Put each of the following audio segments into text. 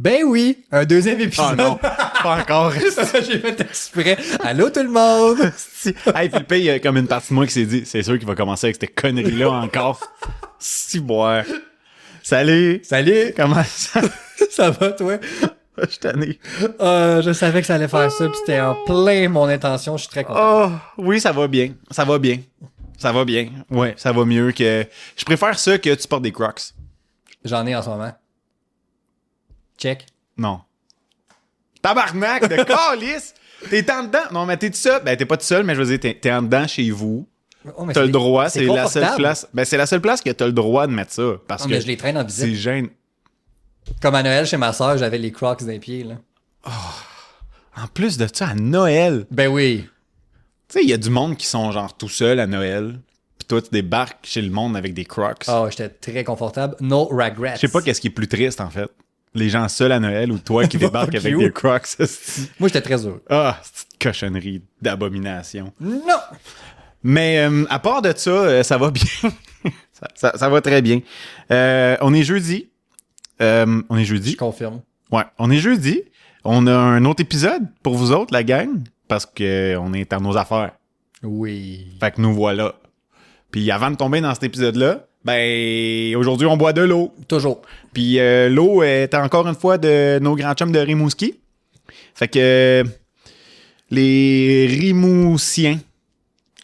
Ben oui, un deuxième épisode. Oh non, pas encore. J'ai fait exprès. Allô tout le monde! Hey, Philippe, il y a comme une partie de moi qui s'est dit, c'est sûr qu'il va commencer avec cette connerie-là encore. Si, boire. Salut! Salut! Comment ça? Ça va, toi? Je suis tanné. Je savais que ça allait faire ça, pis c'était en plein mon intention. Je suis très content. Oh, oui, ça va bien. Ça va bien. Ça va bien. Ouais, ça va mieux que... Je préfère ça que tu portes des Crocs. J'en ai en ce moment. Check. Non. Tabarnak de calice! T'es en dedans? Non, mais t'es tout seul. Ben, t'es pas tout seul, mais je veux dire, t'es en dedans chez vous. Oh, mais T'as le droit, c'est c'est la seule confortable. place. Ben, c'est la seule place que t'as le droit de mettre ça. Parce Non, que mais je les traîne en visite. c'est gêne. Comme à Noël chez ma soeur, j'avais les Crocs dans les pieds, là. En plus de ça, à Noël, Ben oui. tu sais, il y a du monde qui sont genre tout seuls à Noël. Puis toi, tu débarques chez le monde avec des Crocs. Oh, j'étais très confortable. No regrets. Je sais pas qu'est-ce qui est plus triste, en fait. Les gens seuls à Noël ou toi qui débarques Fuck avec you. des Crocs. Moi, j'étais très heureux. Ah, cette cochonnerie d'abomination. Non! Mais à part de ça, ça va bien. ça va très bien. On est jeudi. On est jeudi. Je confirme. Ouais, on est jeudi. On a un autre épisode pour vous autres, la gang, parce que on est à nos affaires. Oui. Fait que nous voilà. Puis avant de tomber dans cet épisode-là, ben aujourd'hui on boit de l'eau. Toujours. Puis l'eau est encore une fois de nos grands chums de Rimouski. Fait que les Rimoussiens,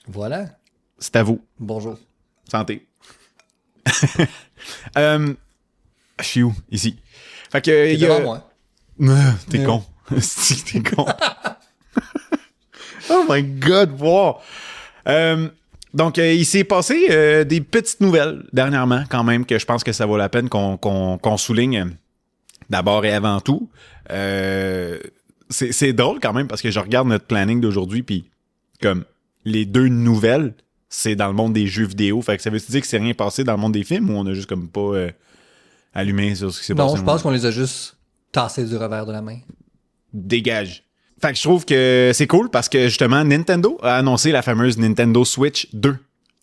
Voilà. c'est à vous. Bonjour. Santé. Je suis où? Ici. Fait que T'es il y a... devant moi. T'es Ouais. con. Si, t'es con. Oh my God, wow. Donc, il s'est passé des petites nouvelles dernièrement, quand même, que je pense que ça vaut la peine qu'on souligne d'abord et avant tout. C'est drôle quand même parce que je regarde notre planning d'aujourd'hui, puis comme les deux nouvelles, c'est dans le monde des jeux vidéo. Fait que ça veut dire que c'est rien passé dans le monde des films ou on a juste comme pas allumé sur ce qui s'est passé? Non, je pense qu'on les a juste tassés du revers de la main. Dégage. Fait que je trouve que c'est cool parce que justement, Nintendo a annoncé la fameuse Nintendo Switch 2.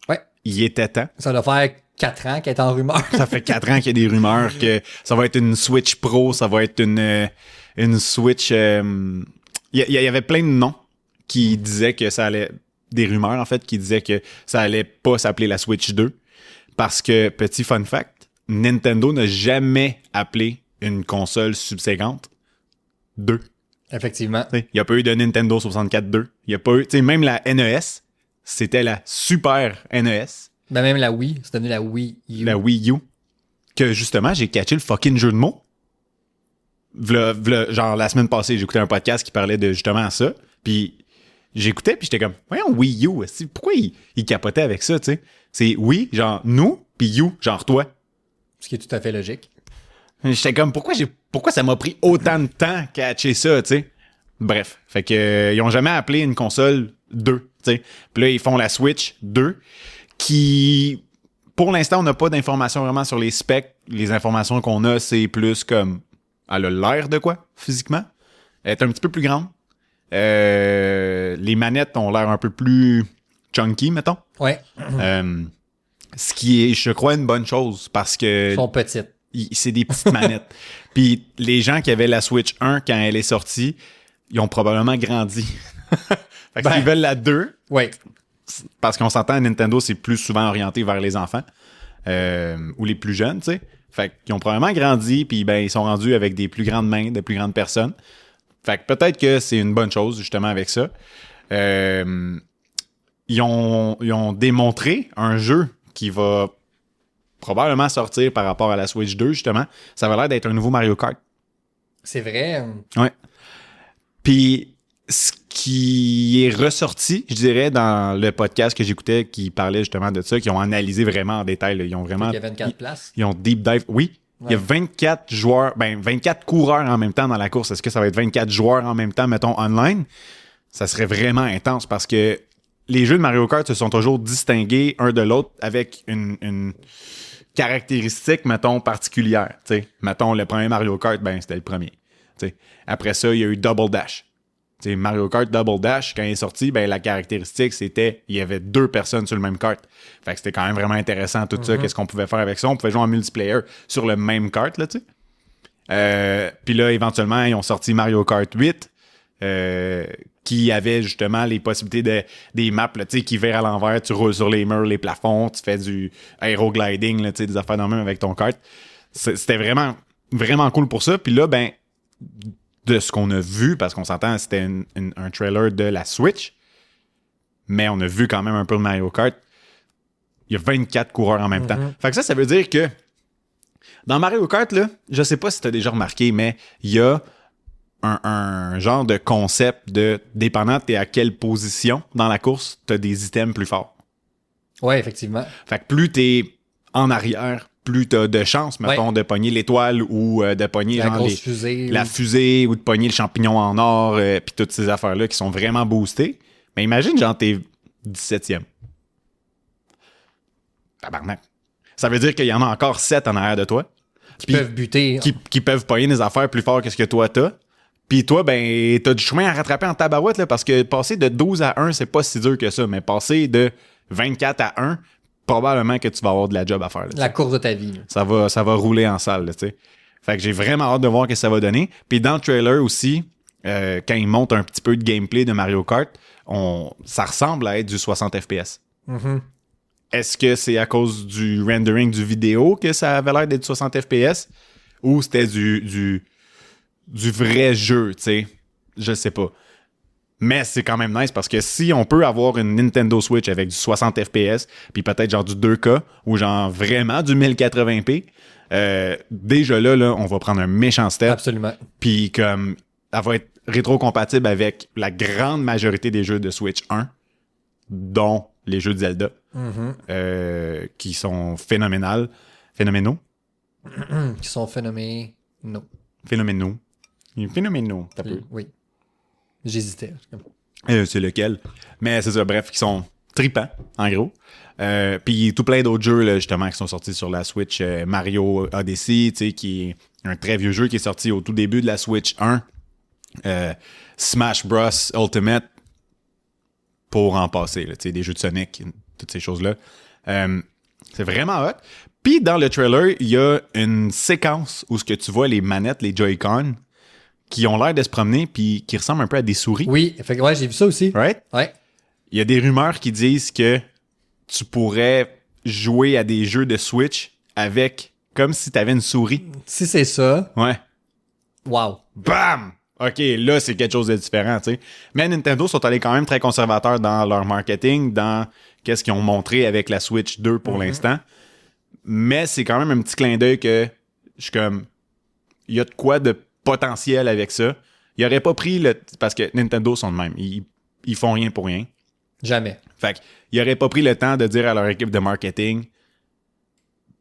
Ouais. Il était temps. Ça doit faire 4 ans qu'elle est en rumeur. Ça fait 4 ans qu'il y a des rumeurs que ça va être une Switch Pro, ça va être une Switch... Il y avait plein de noms qui disaient que ça allait... Des rumeurs, en fait, qui disaient que ça allait pas s'appeler la Switch 2. Parce que, petit fun fact, Nintendo n'a jamais appelé une console subséquente 2. Effectivement. Il n'y a pas eu de Nintendo 64 2. Il y a pas eu... Même la NES, c'était la Super NES. Ben même la Wii, c'est devenu la Wii U. La Wii U. Que justement, j'ai catché le fucking jeu de mots. Genre, la semaine passée, j'ai écouté un podcast qui parlait de justement ça. Puis j'écoutais, puis j'étais comme, voyons, Wii U, pourquoi il capotait avec ça, tu sais? C'est oui, genre nous, puis you, genre toi. Ce qui est tout à fait logique. J'étais comme, pourquoi ça m'a pris autant de temps à catcher ça, tu sais? Bref, fait que ils ont jamais appelé une console 2, tu sais. Puis là, ils font la Switch 2, qui, pour l'instant, on n'a pas d'informations vraiment sur les specs. Les informations qu'on a, c'est plus comme, elle a l'air de quoi, physiquement? Elle est un petit peu plus grande. Les manettes ont l'air un peu plus chunky, mettons. Ouais. Ce qui est, je crois, une bonne chose, parce que... Ils sont petites. C'est des petites manettes. Puis les gens qui avaient la Switch 1 quand elle est sortie, ils ont probablement grandi. Fait qu'ils veulent la 2. Ouais. Parce qu'on s'entend, Nintendo, c'est plus souvent orienté vers les enfants. Ou les plus jeunes, tu sais. Fait qu'ils ont probablement grandi, puis ben ils sont rendus avec des plus grandes mains, de plus grandes personnes. Fait que peut-être que c'est une bonne chose, justement, avec ça. Ils ont démontré un jeu qui va probablement sortir par rapport à la Switch 2, justement. Ça va l'air d'être un nouveau Mario Kart. C'est vrai. Ouais. Puis, ce qui est ressorti, je dirais, dans le podcast que j'écoutais qui parlait justement de ça, qui ont analysé vraiment en détail. Là. Ils ont vraiment... Il y a 24 places. Ils ont deep dive. Oui. Ouais. Il y a 24 joueurs, 24 coureurs en même temps dans la course. Est-ce que ça va être 24 joueurs en même temps, mettons, online? Ça serait vraiment intense parce que les jeux de Mario Kart se sont toujours distingués un de l'autre avec une caractéristique, mettons, particulière. T'sais. Mettons, le premier Mario Kart, ben c'était le premier. T'sais. Après ça, il y a eu Double Dash. T'sais, Mario Kart Double Dash, quand il est sorti, ben la caractéristique, c'était il y avait 2 personnes sur le même kart. Fait que c'était quand même vraiment intéressant tout ça. Qu'est-ce qu'on pouvait faire avec ça? On pouvait jouer en multiplayer sur le même kart, là, tu sais. Puis là, éventuellement, ils ont sorti Mario Kart 8, qui avait justement les possibilités des maps, là, qui virent à l'envers, tu roules sur les murs, les plafonds, tu fais du aérogliding, là, des affaires dans le même avec ton kart. C'était vraiment, vraiment cool pour ça. Puis là, ben, de ce qu'on a vu, parce qu'on s'entend, c'était un trailer de la Switch, mais on a vu quand même un peu de Mario Kart. Il y a 24 coureurs en même temps. Fait que ça veut dire que dans Mario Kart, là, je sais pas si tu as déjà remarqué, mais il y a un genre de concept de, dépendant t'es à quelle position dans la course, t'as des items plus forts. Ouais, effectivement. Fait que plus t'es en arrière, plus t'as de chances, mettons, de pogner l'étoile ou de pogner la genre grosse fusée. la fusée ou de pogner le champignon en or, puis toutes ces affaires-là qui sont vraiment boostées. Mais imagine, genre, t'es 17e. Tabarnak. Ça veut dire qu'il y en a encore 7 en arrière de toi. Qui peuvent buter. Qui peuvent pogner des affaires plus fortes que ce que toi t'as. Puis toi, ben, t'as du chemin à rattraper en tabarouette, là, parce que passer de 12 à 1, c'est pas si dur que ça, mais passer de 24 à 1, probablement que tu vas avoir de la job à faire. Là, la course de ta vie. Ça va rouler en salle, là, tu sais. Fait que j'ai vraiment hâte de voir ce que ça va donner. Puis dans le trailer aussi, quand ils montrent un petit peu de gameplay de Mario Kart, ça ressemble à être du 60 FPS. Mm-hmm. Est-ce que c'est à cause du rendering du vidéo que ça avait l'air d'être 60 FPS? Ou c'était du vrai jeu, tu sais? Je sais pas. Mais c'est quand même nice parce que si on peut avoir une Nintendo Switch avec du 60 FPS, puis peut-être genre du 2K, ou genre vraiment du 1080p, déjà là, on va prendre un méchant step. Absolument. Puis comme, elle va être rétro-compatible avec la grande majorité des jeux de Switch 1, dont les jeux de Zelda, qui sont phénoménaux. Qui sont phénoménaux. Phénoménaux, t'as peu. Oui. J'hésitais. C'est lequel. Mais c'est ça, bref, qui sont tripants, en gros. Puis tout plein d'autres jeux, là, justement, qui sont sortis sur la Switch. Mario Odyssey, tu sais, qui est un très vieux jeu qui est sorti au tout début de la Switch 1. Smash Bros. Ultimate, pour en passer, là, tu sais, des jeux de Sonic, toutes ces choses-là. C'est vraiment hot. Puis dans le trailer, il y a une séquence où ce que tu vois les manettes, les Joy-Con, qui ont l'air de se promener puis qui ressemblent un peu à des souris. Oui, ouais, j'ai vu ça aussi. Right? Ouais. Il y a des rumeurs qui disent que tu pourrais jouer à des jeux de Switch avec comme si tu avais une souris. Si c'est ça, Ouais. wow. Bam! OK, là, c'est quelque chose de différent, tu sais. Mais Nintendo sont allés quand même très conservateurs dans leur marketing, dans qu'est-ce qu'ils ont montré avec la Switch 2 pour l'instant. Mais c'est quand même un petit clin d'œil que je suis comme... Il y a de quoi de potentiel avec ça. Ils n'auraient pas pris le... Parce que Nintendo sont de même. Ils font rien pour rien. Jamais. Fait qu'ils n'auraient pas pris le temps de dire à leur équipe de marketing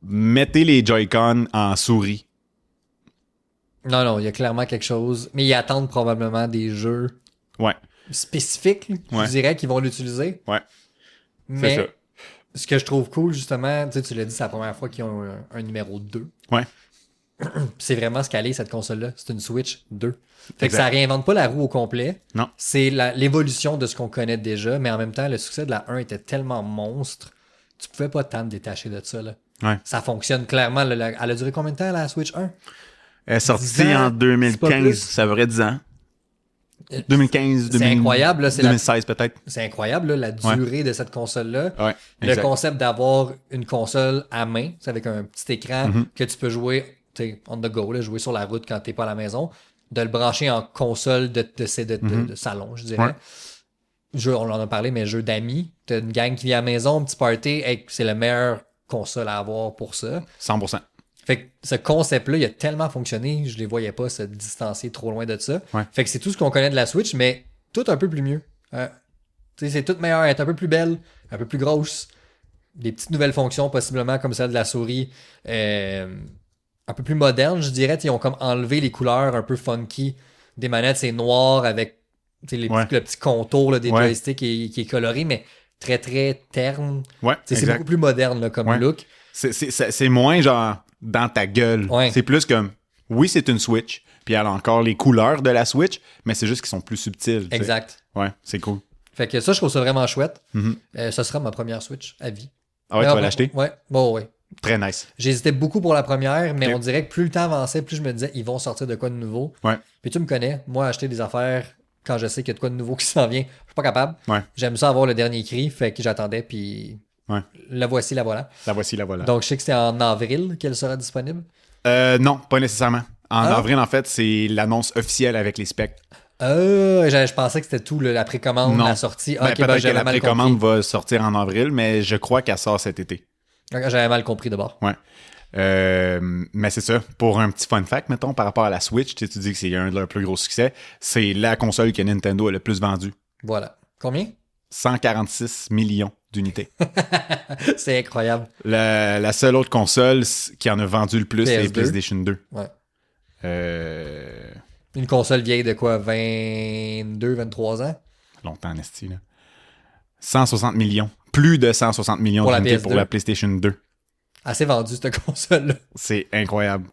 mettez les Joy-Con en souris. Non, il y a clairement quelque chose. Mais ils attendent probablement des jeux Ouais. spécifiques, je dirais, qui vont l'utiliser. Ouais. Mais c'est ça. ce que je trouve cool, justement, tu l'as dit, c'est la première fois qu'ils ont un numéro 2. Ouais. C'est vraiment ce qu'elle est, cette console-là. C'est une Switch 2. Fait Exact. que ça réinvente pas la roue au complet. Non. C'est l'évolution de ce qu'on connaît déjà, mais en même temps, le succès de la 1 était tellement monstre, tu pouvais pas tant te détacher de ça, là. Ouais. Ça fonctionne clairement. Elle a duré combien de temps, la Switch 1? Elle est sortie 10 ans, en c'est pas 2015, plus. ça ferait 10 ans. 2015, C'est incroyable, là, 2016 peut-être. C'est incroyable, là, la durée de cette console-là. Ouais, Le exact. concept d'avoir une console à main, c'est avec un petit écran que tu peux jouer on the go, là, jouer sur la route quand t'es pas à la maison, de le brancher en console de salon, je dirais. Ouais. Jeu, on en a parlé, mais jeu d'amis. T'as une gang qui vient à la maison, un petit party, hey, c'est la meilleure console à avoir pour ça. 100%. Fait que ce concept-là, il a tellement fonctionné, je les voyais pas se distancer trop loin de ça. Ouais. Fait que c'est tout ce qu'on connaît de la Switch, mais tout un peu plus mieux. C'est tout meilleur, elle est un peu plus belle, un peu plus grosse. Des petites nouvelles fonctions, possiblement comme celle de la souris. Un peu plus moderne, je dirais. Ils ont comme enlevé les couleurs un peu funky des manettes. C'est noir avec le petit contour là, des joysticks qui est coloré, mais très, très terne. Ouais, c'est exact. beaucoup plus moderne là, comme look. C'est moins genre dans ta gueule. Ouais. C'est plus comme, oui, c'est une Switch, puis elle a encore les couleurs de la Switch, mais c'est juste qu'ils sont plus subtils. tu sais. Exact. Ouais, c'est cool. Fait que ça, je trouve ça vraiment chouette. Ce sera ma première Switch à vie. Ah ouais, tu vas l'acheter? Ouais. Bon, ouais. Très nice. J'hésitais beaucoup pour la première, mais Ok. on dirait que plus le temps avançait, plus je me disais, ils vont sortir de quoi de nouveau. Ouais. Puis tu me connais, moi, acheter des affaires quand je sais qu'il y a de quoi de nouveau qui s'en vient, je suis pas capable. Ouais. J'aime ça avoir le dernier cri, fait que j'attendais, puis Ouais. la voici, la voilà. La voici, la voilà. Donc, je sais que c'est en avril qu'elle sera disponible. Non, pas nécessairement. En Ah. avril, en fait, c'est l'annonce officielle avec les specs. Je pensais que c'était tout, la précommande, Non. la sortie. Ben, Ok, peut-être que j'avais la mal précommande compris. va sortir en avril, mais je crois qu'elle sort cet été. J'avais mal compris d'abord. Ouais. Mais c'est ça. Pour un petit fun fact, mettons, par rapport à la Switch, tu dis que c'est un de leurs plus gros succès. C'est la console que Nintendo a le plus vendue. Voilà. Combien? 146 millions d'unités. C'est incroyable. La seule autre console qui en a vendu le plus, c'est PS2. PlayStation 2. Ouais. Euh, Une console vieille de quoi? 22, 23 ans? Longtemps, Nesty, là. 160 millions. Plus de 160 millions Pour la d'unités PS2. pour la PlayStation 2. Assez vendu, cette console-là. C'est incroyable.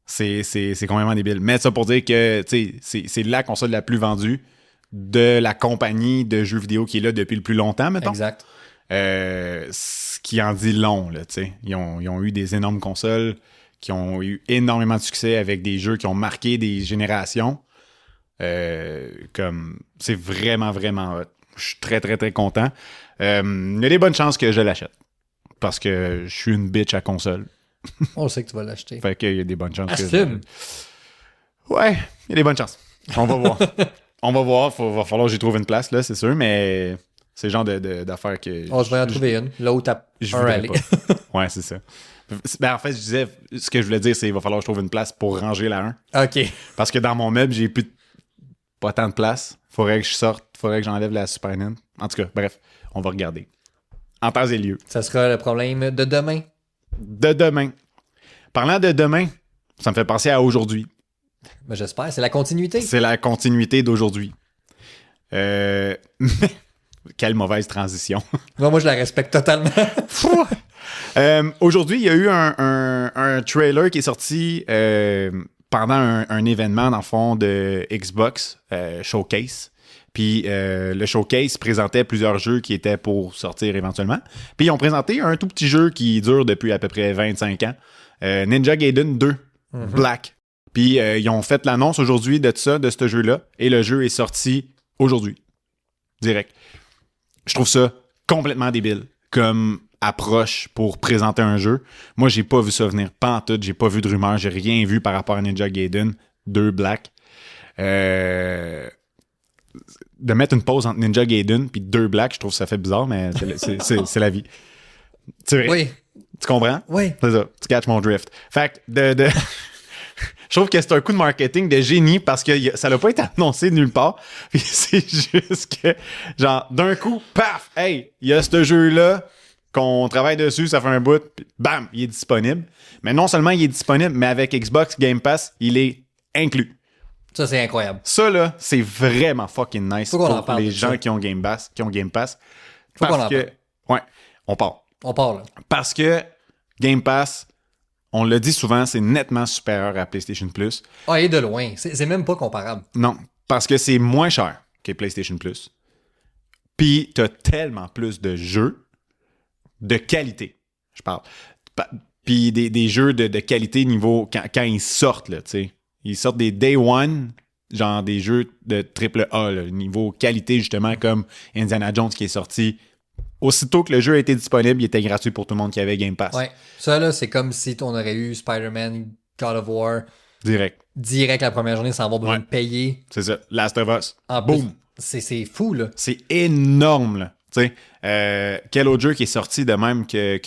C'est complètement débile. Mais ça pour dire que c'est la console la plus vendue de la compagnie de jeux vidéo qui est là depuis le plus longtemps, mettons. Exact. Ce qui en dit long, là, tu sais. Ils ont eu des énormes consoles qui ont eu énormément de succès avec des jeux qui ont marqué des générations. C'est vraiment, vraiment hot. Je suis très, très, très content. Il y a des bonnes chances que je l'achète. Parce que je suis une bitch à console. On le sait que tu vas l'acheter. Fait qu'il y a des bonnes chances que Assume. Ouais, il y a des bonnes chances. On va voir. On va voir. Va falloir que j'y trouve une place, là, c'est sûr, mais c'est le genre d'affaires que... Je vais en trouver une. Là où t'as Je un voudrais rallye. pas. Ouais, c'est ça. Ben, en fait, je disais, ce que je voulais dire, c'est qu'il va falloir que je trouve une place pour ranger la 1. OK. Parce que dans mon meuble, j'ai plus pas tant de place. Faudrait que je sorte, faudrait que j'enlève la Super Nintendo. En tout cas, bref, on va regarder. En temps et lieu. Ça sera le problème de demain. De demain. Parlant de demain, ça me fait penser à aujourd'hui. Ben, j'espère. C'est la continuité. C'est la continuité d'aujourd'hui. Quelle mauvaise transition. Moi, je la respecte totalement. Aujourd'hui, il y a eu un trailer qui est sorti pendant un événement, dans le fond, de Xbox Showcase. Puis le Showcase présentait plusieurs jeux qui étaient pour sortir éventuellement. Puis ils ont présenté un tout petit jeu qui dure depuis à peu près 25 ans. Ninja Gaiden 2, Black. Puis ils ont fait l'annonce aujourd'hui de ce jeu-là. Et le jeu est sorti aujourd'hui. Direct. Je trouve ça complètement débile comme approche pour présenter un jeu. Moi, j'ai pas vu ça venir pantoute. J'ai pas vu de rumeur. J'ai rien vu par rapport à Ninja Gaiden 2 Black. De mettre une pause entre Ninja Gaiden puis 2 Black, je trouve que ça fait bizarre, mais c'est la vie. C'est vrai. Oui. Tu comprends? Oui. C'est ça. Tu catches mon drift. Fait que je trouve que c'est un coup de marketing de génie parce que ça n'a pas été annoncé nulle part. Puis c'est juste que, genre, d'un coup, paf! Hey, il y a ce jeu-là qu'on travaille dessus, ça fait un bout, puis bam! Il est disponible. Mais non seulement il est disponible, mais avec Xbox Game Pass, il est inclus. Ça, c'est incroyable. Ça, là, c'est vraiment fucking nice Faut qu'on en pour parle les de gens ça. qui ont Game Pass. Faut qu'on en Parce que, ouais, on part. On part, là. Parce que Game Pass, on le dit souvent, c'est nettement supérieur à PlayStation Plus. Ah, et de loin. C'est même pas comparable. Non, parce que c'est moins cher que PlayStation Plus. Puis, t'as tellement plus de jeux de qualité, je parle. Puis des jeux de qualité niveau... Quand ils sortent, là, tu sais. Ils sortent des Day One, genre des jeux de AAA, là, niveau qualité, justement, comme Indiana Jones qui est sorti. Aussitôt que le jeu a été disponible, il était gratuit pour tout le monde qui avait Game Pass. Ouais. Ça, là, c'est comme si on aurait eu Spider-Man, God of War, Direct. direct la première journée sans avoir besoin Ouais. de payer. C'est ça. Last of Us. En plus, Boom. c'est fou, là. C'est énorme, là. Tu sais, quel autre jeu qui est sorti de même que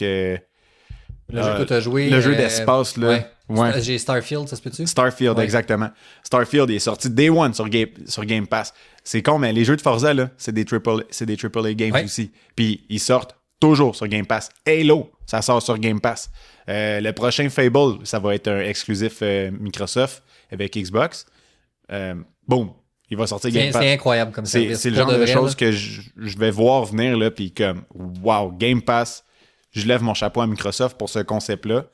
Le jeu que tu as joué. le jeu d'espace, là. Ouais. Ouais. J'ai Starfield, ça se peut-tu? Starfield, Ouais. exactement. Starfield est sorti Day One sur Game Pass. C'est con, mais les jeux de Forza, là, c'est des AAA games Ouais. aussi. Puis ils sortent toujours sur Game Pass. Halo, ça sort sur Game Pass. Le prochain Fable, ça va être un exclusif Microsoft avec Xbox. Boom, il va sortir Game Pass. C'est incroyable comme service. C'est le Pour genre de vrai, choses là. que je vais voir venir, là, puis comme, wow, Game Pass, je lève mon chapeau à Microsoft pour ce concept-là.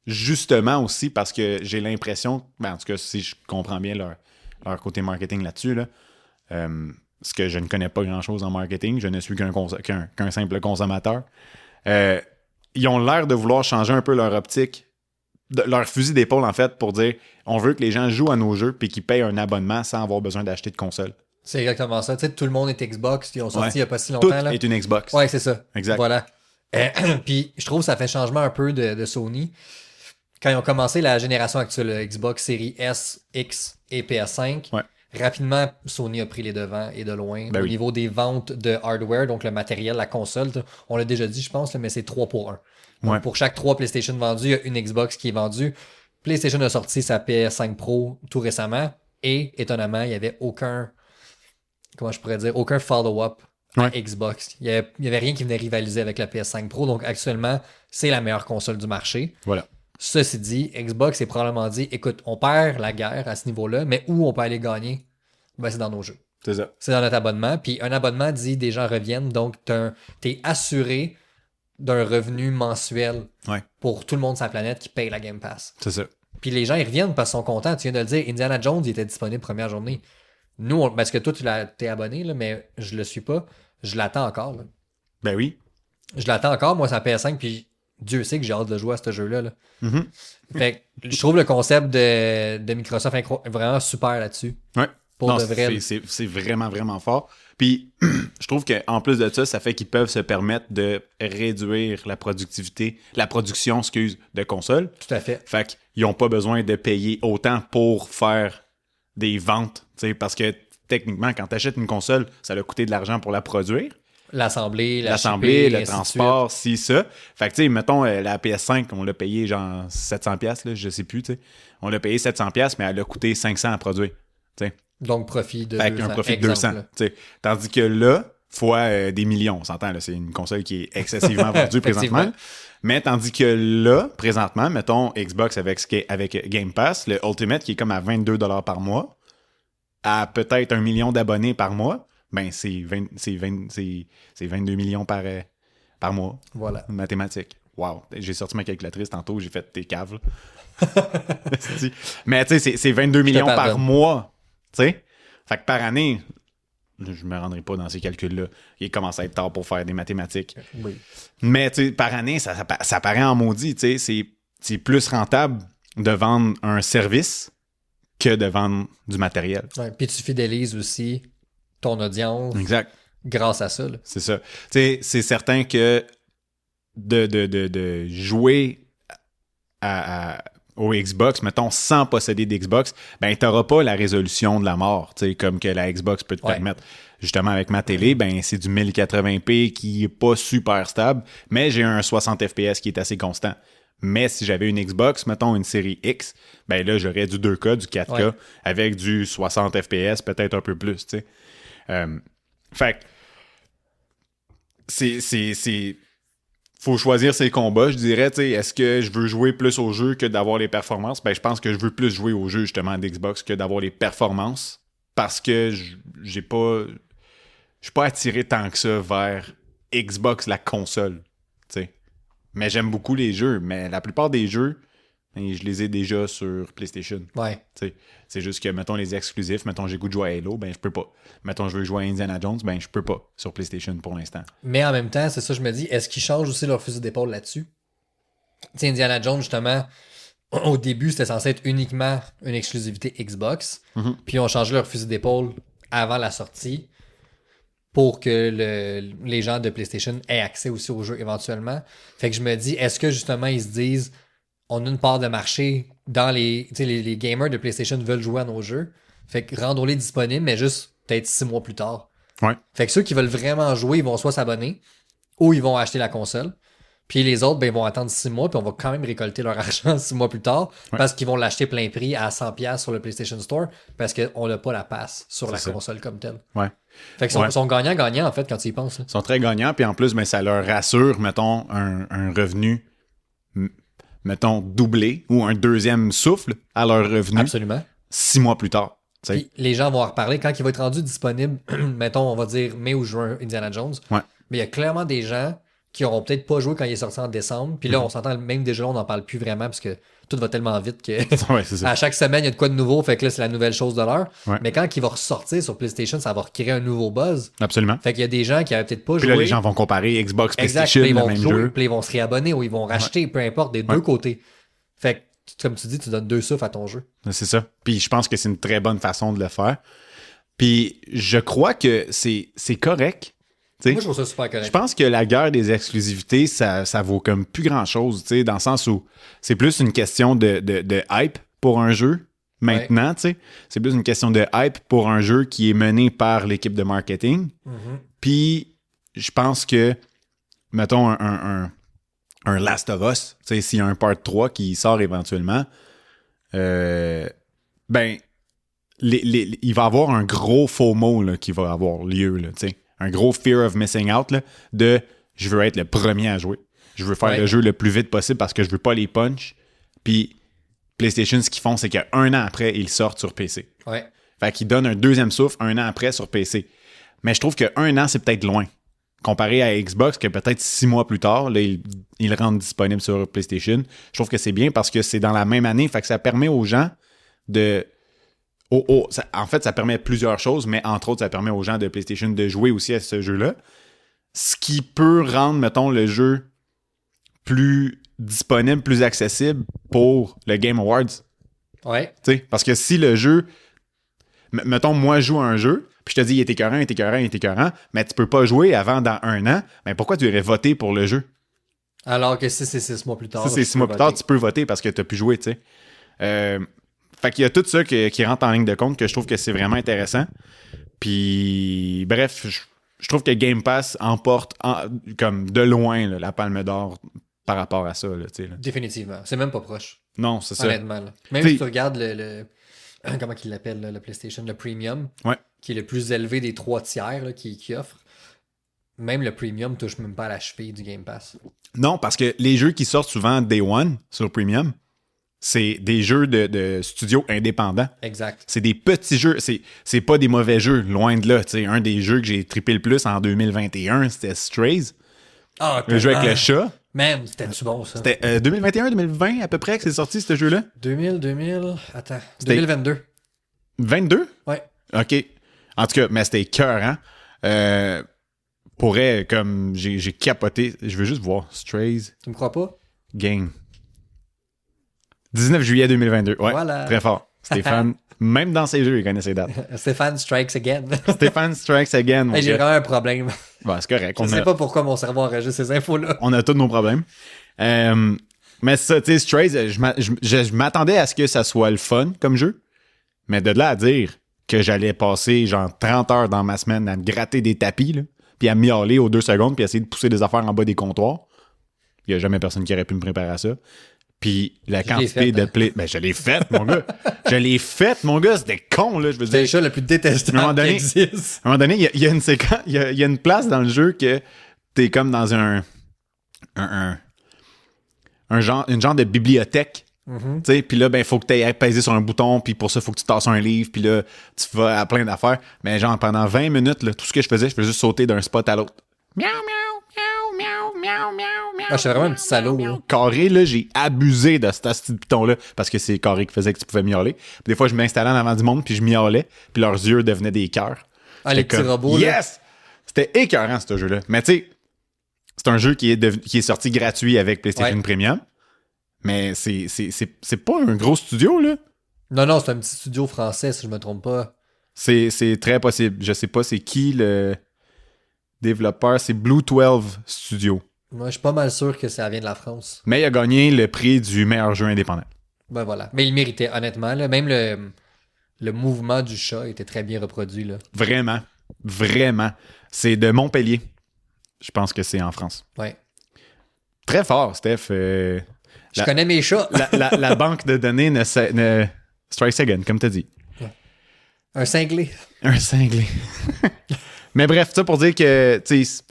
Justement aussi parce que j'ai l'impression, en tout cas, si je comprends bien leur côté marketing là-dessus, là, parce que je ne connais pas grand-chose en marketing, je ne suis qu'un simple consommateur. ils ont l'air de vouloir changer un peu leur optique, leur fusil d'épaule, en fait, pour dire on veut que les gens jouent à nos jeux puis qu'ils payent un abonnement sans avoir besoin d'acheter de console. C'est exactement ça. Tu sais, tout le monde est Xbox. Ils ont sorti Ouais. il n'y a pas si Tout longtemps. Là. est une Xbox. Ouais, c'est ça. Exact. Voilà. Puis je trouve que ça fait changement un peu de Sony. Quand ils ont commencé la génération actuelle, Xbox Series S, X et PS5, Ouais. rapidement, Sony a pris les devants et de loin. Ben au oui. niveau des ventes de hardware, donc le matériel, la console, on l'a déjà dit, je pense, là, mais c'est 3 pour 1. Donc, Ouais. pour chaque 3 PlayStation vendus, il y a une Xbox qui est vendue. PlayStation a sorti sa PS5 Pro tout récemment et, étonnamment, il n'y avait aucun follow-up à Ouais. Xbox. Il y avait rien qui venait rivaliser avec la PS5 Pro. Donc, actuellement, c'est la meilleure console du marché. Voilà. Ceci dit, Xbox s'est probablement dit, écoute, on perd la guerre à ce niveau-là, mais où on peut aller gagner? Ben, c'est dans nos jeux. C'est ça. C'est dans notre abonnement. Puis un abonnement dit des gens reviennent, donc t'es assuré d'un revenu mensuel Ouais. pour tout le monde sur la planète qui paye la Game Pass. C'est ça. Puis les gens, ils reviennent parce qu'ils sont contents. Tu viens de le dire, Indiana Jones, il était disponible première journée. Nous, parce que toi, t'es abonné, là, mais je le suis pas. Je l'attends encore. Là. Ben oui. Je l'attends encore, moi, c'est la PS5, puis Dieu sait que j'ai hâte de jouer à ce jeu-là. Là. Mhm. Fait que je trouve le concept de Microsoft vraiment super là-dessus. Ouais. Pour Non, de vrai. c'est vraiment, vraiment fort. Puis, je trouve qu'en plus de ça fait qu'ils peuvent se permettre de réduire la production, de consoles. Tout à fait. Fait qu'ils n'ont pas besoin de payer autant pour faire des ventes. Parce que techniquement, quand tu achètes une console, ça a coûté de l'argent pour la produire. L'assemblée, L'assemblée, shipping, le ainsi de transport, si, ça. Fait que, tu sais, mettons, la PS5, on l'a payé genre 700$, là, je sais plus, tu sais. On l'a payé 700$, mais elle a coûté 500$ à produire. Tu sais. suite. Donc, profit de Fait 200. qu'un profit de exemple, 200. là. Tu sais. Tandis que là, fois des millions, on s'entend, là, c'est une console qui est excessivement vendue présentement. Effectivement. Mais tandis que là, présentement, mettons Xbox avec Game Pass, le Ultimate qui est comme à 22$ par mois, à peut-être 1 million d'abonnés par mois, ben c'est 22 millions par mois. Voilà. Mathématiques. Wow. J'ai sorti ma calculatrice tantôt, j'ai fait tes caves. Là. Mais tu sais, c'est 22 millions par pardonne. mois. Tu sais? Fait que par année, je me rendrai pas dans ces calculs-là. Il commence à être tard pour faire des mathématiques. Oui. Mais tu sais, par année, ça paraît en maudit. Tu sais, c'est plus rentable de vendre un service que de vendre du matériel. Ouais. Puis tu fidélises aussi ton audience Exact. grâce à ça. Là. C'est ça. Tu sais, c'est certain que de jouer au Xbox, mettons, sans posséder d'Xbox, ben, t'auras pas la résolution de la mort, tu sais, comme que la Xbox peut te Ouais. permettre. Justement, avec ma télé, ben, c'est du 1080p qui est pas super stable, mais j'ai un 60 FPS qui est assez constant. Mais si j'avais une Xbox, mettons une série X, ben là, j'aurais du 2K, du 4K, Ouais. avec du 60 FPS, peut-être un peu plus, tu sais. Fait que c'est faut choisir ses combats, je dirais, tu sais, est-ce que je veux jouer plus au jeu que d'avoir les performances? Ben, je pense que je veux plus jouer au jeu, justement, d'Xbox que d'avoir les performances, parce que je suis pas attiré tant que ça vers Xbox, la console, tu sais. Mais j'aime beaucoup les jeux, mais la plupart des jeux, ben, je les ai déjà sur PlayStation. Ouais. T'sais, c'est juste que, mettons, les exclusifs, mettons, j'ai goût de jouer à Halo, ben, je peux pas. Mettons, je veux jouer à Indiana Jones, ben, je peux pas sur PlayStation pour l'instant. Mais en même temps, c'est ça, je me dis, est-ce qu'ils changent aussi leur fusil d'épaule là-dessus? Tu sais, Indiana Jones, justement, au début, c'était censé être uniquement une exclusivité Xbox. Mhm. Puis ils ont changé leur fusil d'épaule avant la sortie pour que les gens de PlayStation aient accès aussi au jeu éventuellement. Fait que je me dis, est-ce que justement, ils se disent, on a une part de marché dans les gamers de PlayStation veulent jouer à nos jeux. Fait que rendons-les disponibles, mais juste peut-être 6 mois plus tard. Ouais. Fait que ceux qui veulent vraiment jouer, ils vont soit s'abonner ou ils vont acheter la console. Puis les autres, ben, ils vont attendre 6 mois, puis on va quand même récolter leur argent 6 mois plus tard parce qu'ils vont l'acheter plein prix à 100$ sur le PlayStation Store parce qu'on n'a pas la passe sur la ça. console comme telle. Ouais. Fait qu'ils sont gagnants-gagnants, en fait, quand tu y penses. Là. Ils sont très gagnants, puis en plus, ben, ça leur rassure, mettons, un revenu, mettons, doublé ou un deuxième souffle à leur revenu Absolument. 6 mois plus tard. T'sais. Puis les gens vont en reparler quand il va être rendu disponible, mettons, on va dire mai ou juin, Indiana Jones. Ouais. Mais il y a clairement des gens qui n'auront peut-être pas joué quand il est sorti en décembre. Puis là, on s'entend, même déjà, on n'en parle plus vraiment parce que tout va tellement vite que Ouais, c'est ça. à chaque semaine, il y a de quoi de nouveau. Fait que là, c'est la nouvelle chose de l'heure. Ouais. Mais quand il va ressortir sur PlayStation, ça va recréer un nouveau buzz. Absolument. Fait qu'il y a des gens qui n'avaient peut-être pas Puis joué. là, les gens vont comparer Xbox, Exact. PlayStation, Puis ils le vont même jouer, jeu. puis ils vont se réabonner ou ils vont racheter, peu importe, des deux côtés. Fait que, comme tu dis, tu donnes 2 souffles à ton jeu. C'est ça. Puis je pense que c'est une très bonne façon de le faire. Puis je crois que c'est correct. T'sais. Moi, je trouve ça super correct. Je pense que la guerre des exclusivités, ça vaut comme plus grand-chose, dans le sens où c'est plus une question de hype pour un jeu. Maintenant, c'est plus une question de hype pour un jeu qui est mené par l'équipe de marketing. Puis je pense que, mettons, un Last of Us, s'il y a un Part 3 qui sort éventuellement, il va y avoir un gros FOMO là, qui va avoir lieu, là, un gros fear of missing out là, de je veux être le premier à jouer. Je veux faire le jeu le plus vite possible parce que je veux pas les punch. Puis PlayStation, ce qu'ils font, c'est qu'un an après, ils sortent sur PC. Ouais. Fait qu'ils donnent un deuxième souffle un an après sur PC. Mais je trouve qu'un an, c'est peut-être loin. Comparé à Xbox, que peut-être 6 mois plus tard, là, ils le rendent disponible sur PlayStation. Je trouve que c'est bien parce que c'est dans la même année. Fait que ça permet aux gens de... en fait, ça permet plusieurs choses, mais entre autres, ça permet aux gens de PlayStation de jouer aussi à ce jeu-là. Ce qui peut rendre, mettons, le jeu plus disponible, plus accessible pour le Game Awards. Ouais. T'sais, parce que si le jeu... Mettons, moi, je joue à un jeu, puis je te dis, il est écœurant, mais tu peux pas jouer avant dans un an, mais pourquoi tu irais voter pour le jeu? Alors que si c'est 6 mois plus tard... Si c'est 6 mois plus tard, tu peux voter parce que tu n'as pu jouer, tu sais. Fait qu'il y a tout ça qui rentre en ligne de compte que je trouve que c'est vraiment intéressant. Puis, bref, je trouve que Game Pass emporte comme de loin là, la palme d'or par rapport à ça. Là, tu sais, là. Définitivement. C'est même pas proche. Non, c'est ça. Honnêtement. Là. Même si tu regardes le comment il l'appelle, le PlayStation, le Premium, qui est le plus élevé des 3 tiers là, qui offre, même le Premium touche même pas à la cheville du Game Pass. Non, parce que les jeux qui sortent souvent Day One sur Premium, c'est des jeux de studios indépendants. Exact. C'est des petits jeux. C'est pas des mauvais jeux, loin de là. T'sais, un des jeux que j'ai trippé le plus en 2021, c'était Strays. Ah, le jeu avec le chat. Man, c'était-tu bon, ça? C'était 2021-2020 à peu près que c'est sorti, ce jeu-là? 2000... Attends. 2022. 22? Ouais. OK. En tout cas, mais c'était écœurant. Pourrait, comme j'ai capoté. Je veux juste voir. Strays. Tu me crois pas? Game. 19 juillet 2022. Ouais, voilà. Très fort. Stéphane, même dans ses jeux, il connaît ses dates. Stéphane strikes again. Stéphane strikes again. Hey, j'ai vraiment un problème. Bon, c'est correct. Je sais pas pourquoi mon cerveau enregistre ces infos-là. On a tous nos problèmes. Mais ça, tu sais, Strays, je m'attendais à ce que ça soit le fun comme jeu. Mais de là à dire que j'allais passer genre 30 heures dans ma semaine à me gratter des tapis, là, puis à miauler aux 2 secondes, puis à essayer de pousser des affaires en bas des comptoirs, il n'y a jamais personne qui aurait pu me préparer à ça. Puis la quantité de play... Ben, je l'ai faite, mon gars. Je l'ai faite, mon gars. C'était con, là. Je veux dire. C'est le chat le plus détestable qui existe. À un moment donné, il y a une séquence... Il y a une place dans le jeu que t'es comme dans une genre de bibliothèque. Tu sais, puis là, ben, faut que tu aies pesé sur un bouton, puis pour ça, faut que tu tasses un livre, puis là, tu vas à plein d'affaires. Mais genre, pendant 20 minutes, là, tout ce que je faisais juste sauter d'un spot à l'autre. Miaou, miaou, miaou, miaou, miaou, miaou. Ah, je suis vraiment un petit salaud, là. Carré, là, j'ai abusé de ce petit piton-là, parce que c'est Carré qui faisait que tu pouvais miauler. Puis des fois, je m'installais en avant du monde, puis je miaulais, puis leurs yeux devenaient des cœurs. Ah, les petits robots, là. Yes! C'était écœurant, ce jeu-là. Mais tu sais, c'est un jeu qui est sorti gratuit avec PlayStation Premium. Mais c'est pas un gros studio, là. Non, c'est un petit studio français, si je me trompe pas. C'est très possible. Je sais pas c'est qui le développeur. C'est Blue 12 Studio. Moi, je suis pas mal sûr que ça vient de la France. Mais il a gagné le prix du meilleur jeu indépendant. Ben voilà. Mais il méritait, honnêtement. Là. Même le mouvement du chat était très bien reproduit. Là. Vraiment. Vraiment. C'est de Montpellier. Je pense que c'est en France. Ouais. Très fort, Steph. Je connais mes chats. la banque de données ne strikes again, comme tu as dit. Un cinglé. Un cinglé. Mais bref, ça pour dire que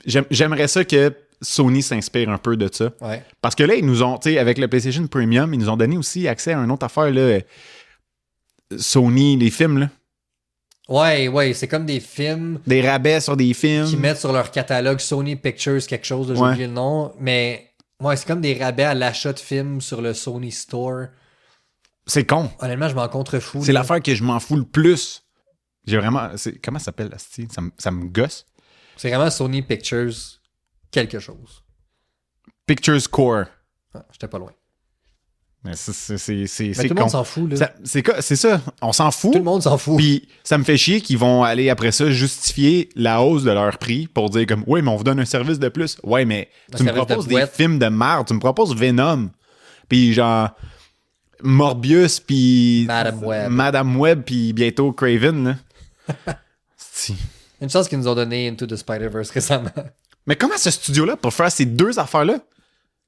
j'aimerais ça que Sony s'inspire un peu de ça. Ouais. Parce que là, ils nous ont, avec le PlayStation Premium, ils nous ont donné aussi accès à une autre affaire, là, Sony, les films, là. Ouais, c'est comme des films Des rabais sur des films. qui mettent sur leur catalogue Sony Pictures quelque chose, j'ai Ouais. oublié le nom, mais ouais, c'est comme des rabais à l'achat de films sur le Sony Store. C'est con. Honnêtement, je m'en contrefous. C'est là. l'affaire que je m'en fous le plus. J'ai vraiment... Comment ça s'appelle, asti? Ça me gosse. C'est vraiment Sony Pictures quelque chose. Pictures Core. Ah, j'étais pas loin. Mais c'est Mais tout le con. monde s'en fout, là. C'est ça. On s'en fout. Tout le monde s'en fout. Puis ça me fait chier qu'ils vont aller après ça justifier la hausse de leur prix pour dire comme ouais, mais on vous donne un service de plus. Ouais, mais Un tu me service de proposes des boîte. films de merde, tu me proposes Venom. Puis genre Morbius puis Madame Web puis bientôt Craven là. Si. Une chance qu'ils nous ont donné Into the Spider-Verse récemment. Mais comment ce studio là pour faire ces deux affaires là?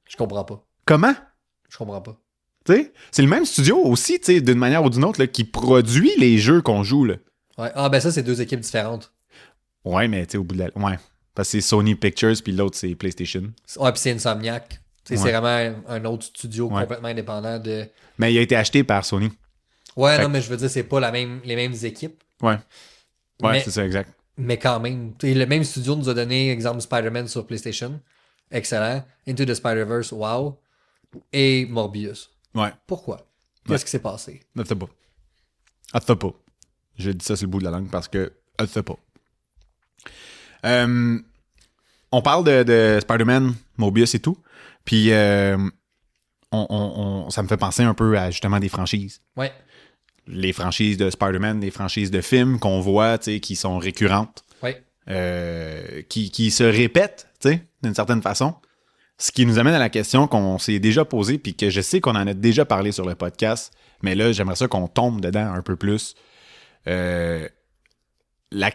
Je comprends pas. Comment? Je comprends pas. Tu sais, c'est le même studio aussi, tu sais, d'une manière ou d'une autre là, qui produit les jeux qu'on joue là. Ouais. Ah, ben ça, c'est deux équipes différentes. Ouais, mais tu sais, au bout de la... Ouais. Parce que c'est Sony Pictures, puis l'autre, c'est PlayStation. Ouais, puis c'est Insomniac. Ouais. C'est vraiment un autre studio Ouais. complètement indépendant de... Mais il a été acheté par Sony. Ouais, Fait non, que- mais je veux dire, c'est pas les mêmes équipes. Ouais. Ouais, Mais- c'est ça, exact. Mais quand même, tu sais, le même studio nous a donné, exemple, Spider-Man sur PlayStation. Excellent. Into the Spider-Verse, wow. Et Morbius. Ouais. Pourquoi? Qu'est-ce qui s'est passé? Ne sais pas. Ne sais pas. J'ai dit ça sur le bout de la langue parce que ne sais pas. On parle de Spider-Man, Mobius et tout. Puis ça me fait penser un peu à justement des franchises. Ouais. Les franchises de Spider-Man, les franchises de films qu'on voit, tu sais, qui sont récurrentes. Ouais. Qui se répètent, tu sais, d'une certaine façon. Ce qui nous amène à la question qu'on s'est déjà posée, puis que je sais qu'on en a déjà parlé sur le podcast, mais là, j'aimerais ça qu'on tombe dedans un peu plus. La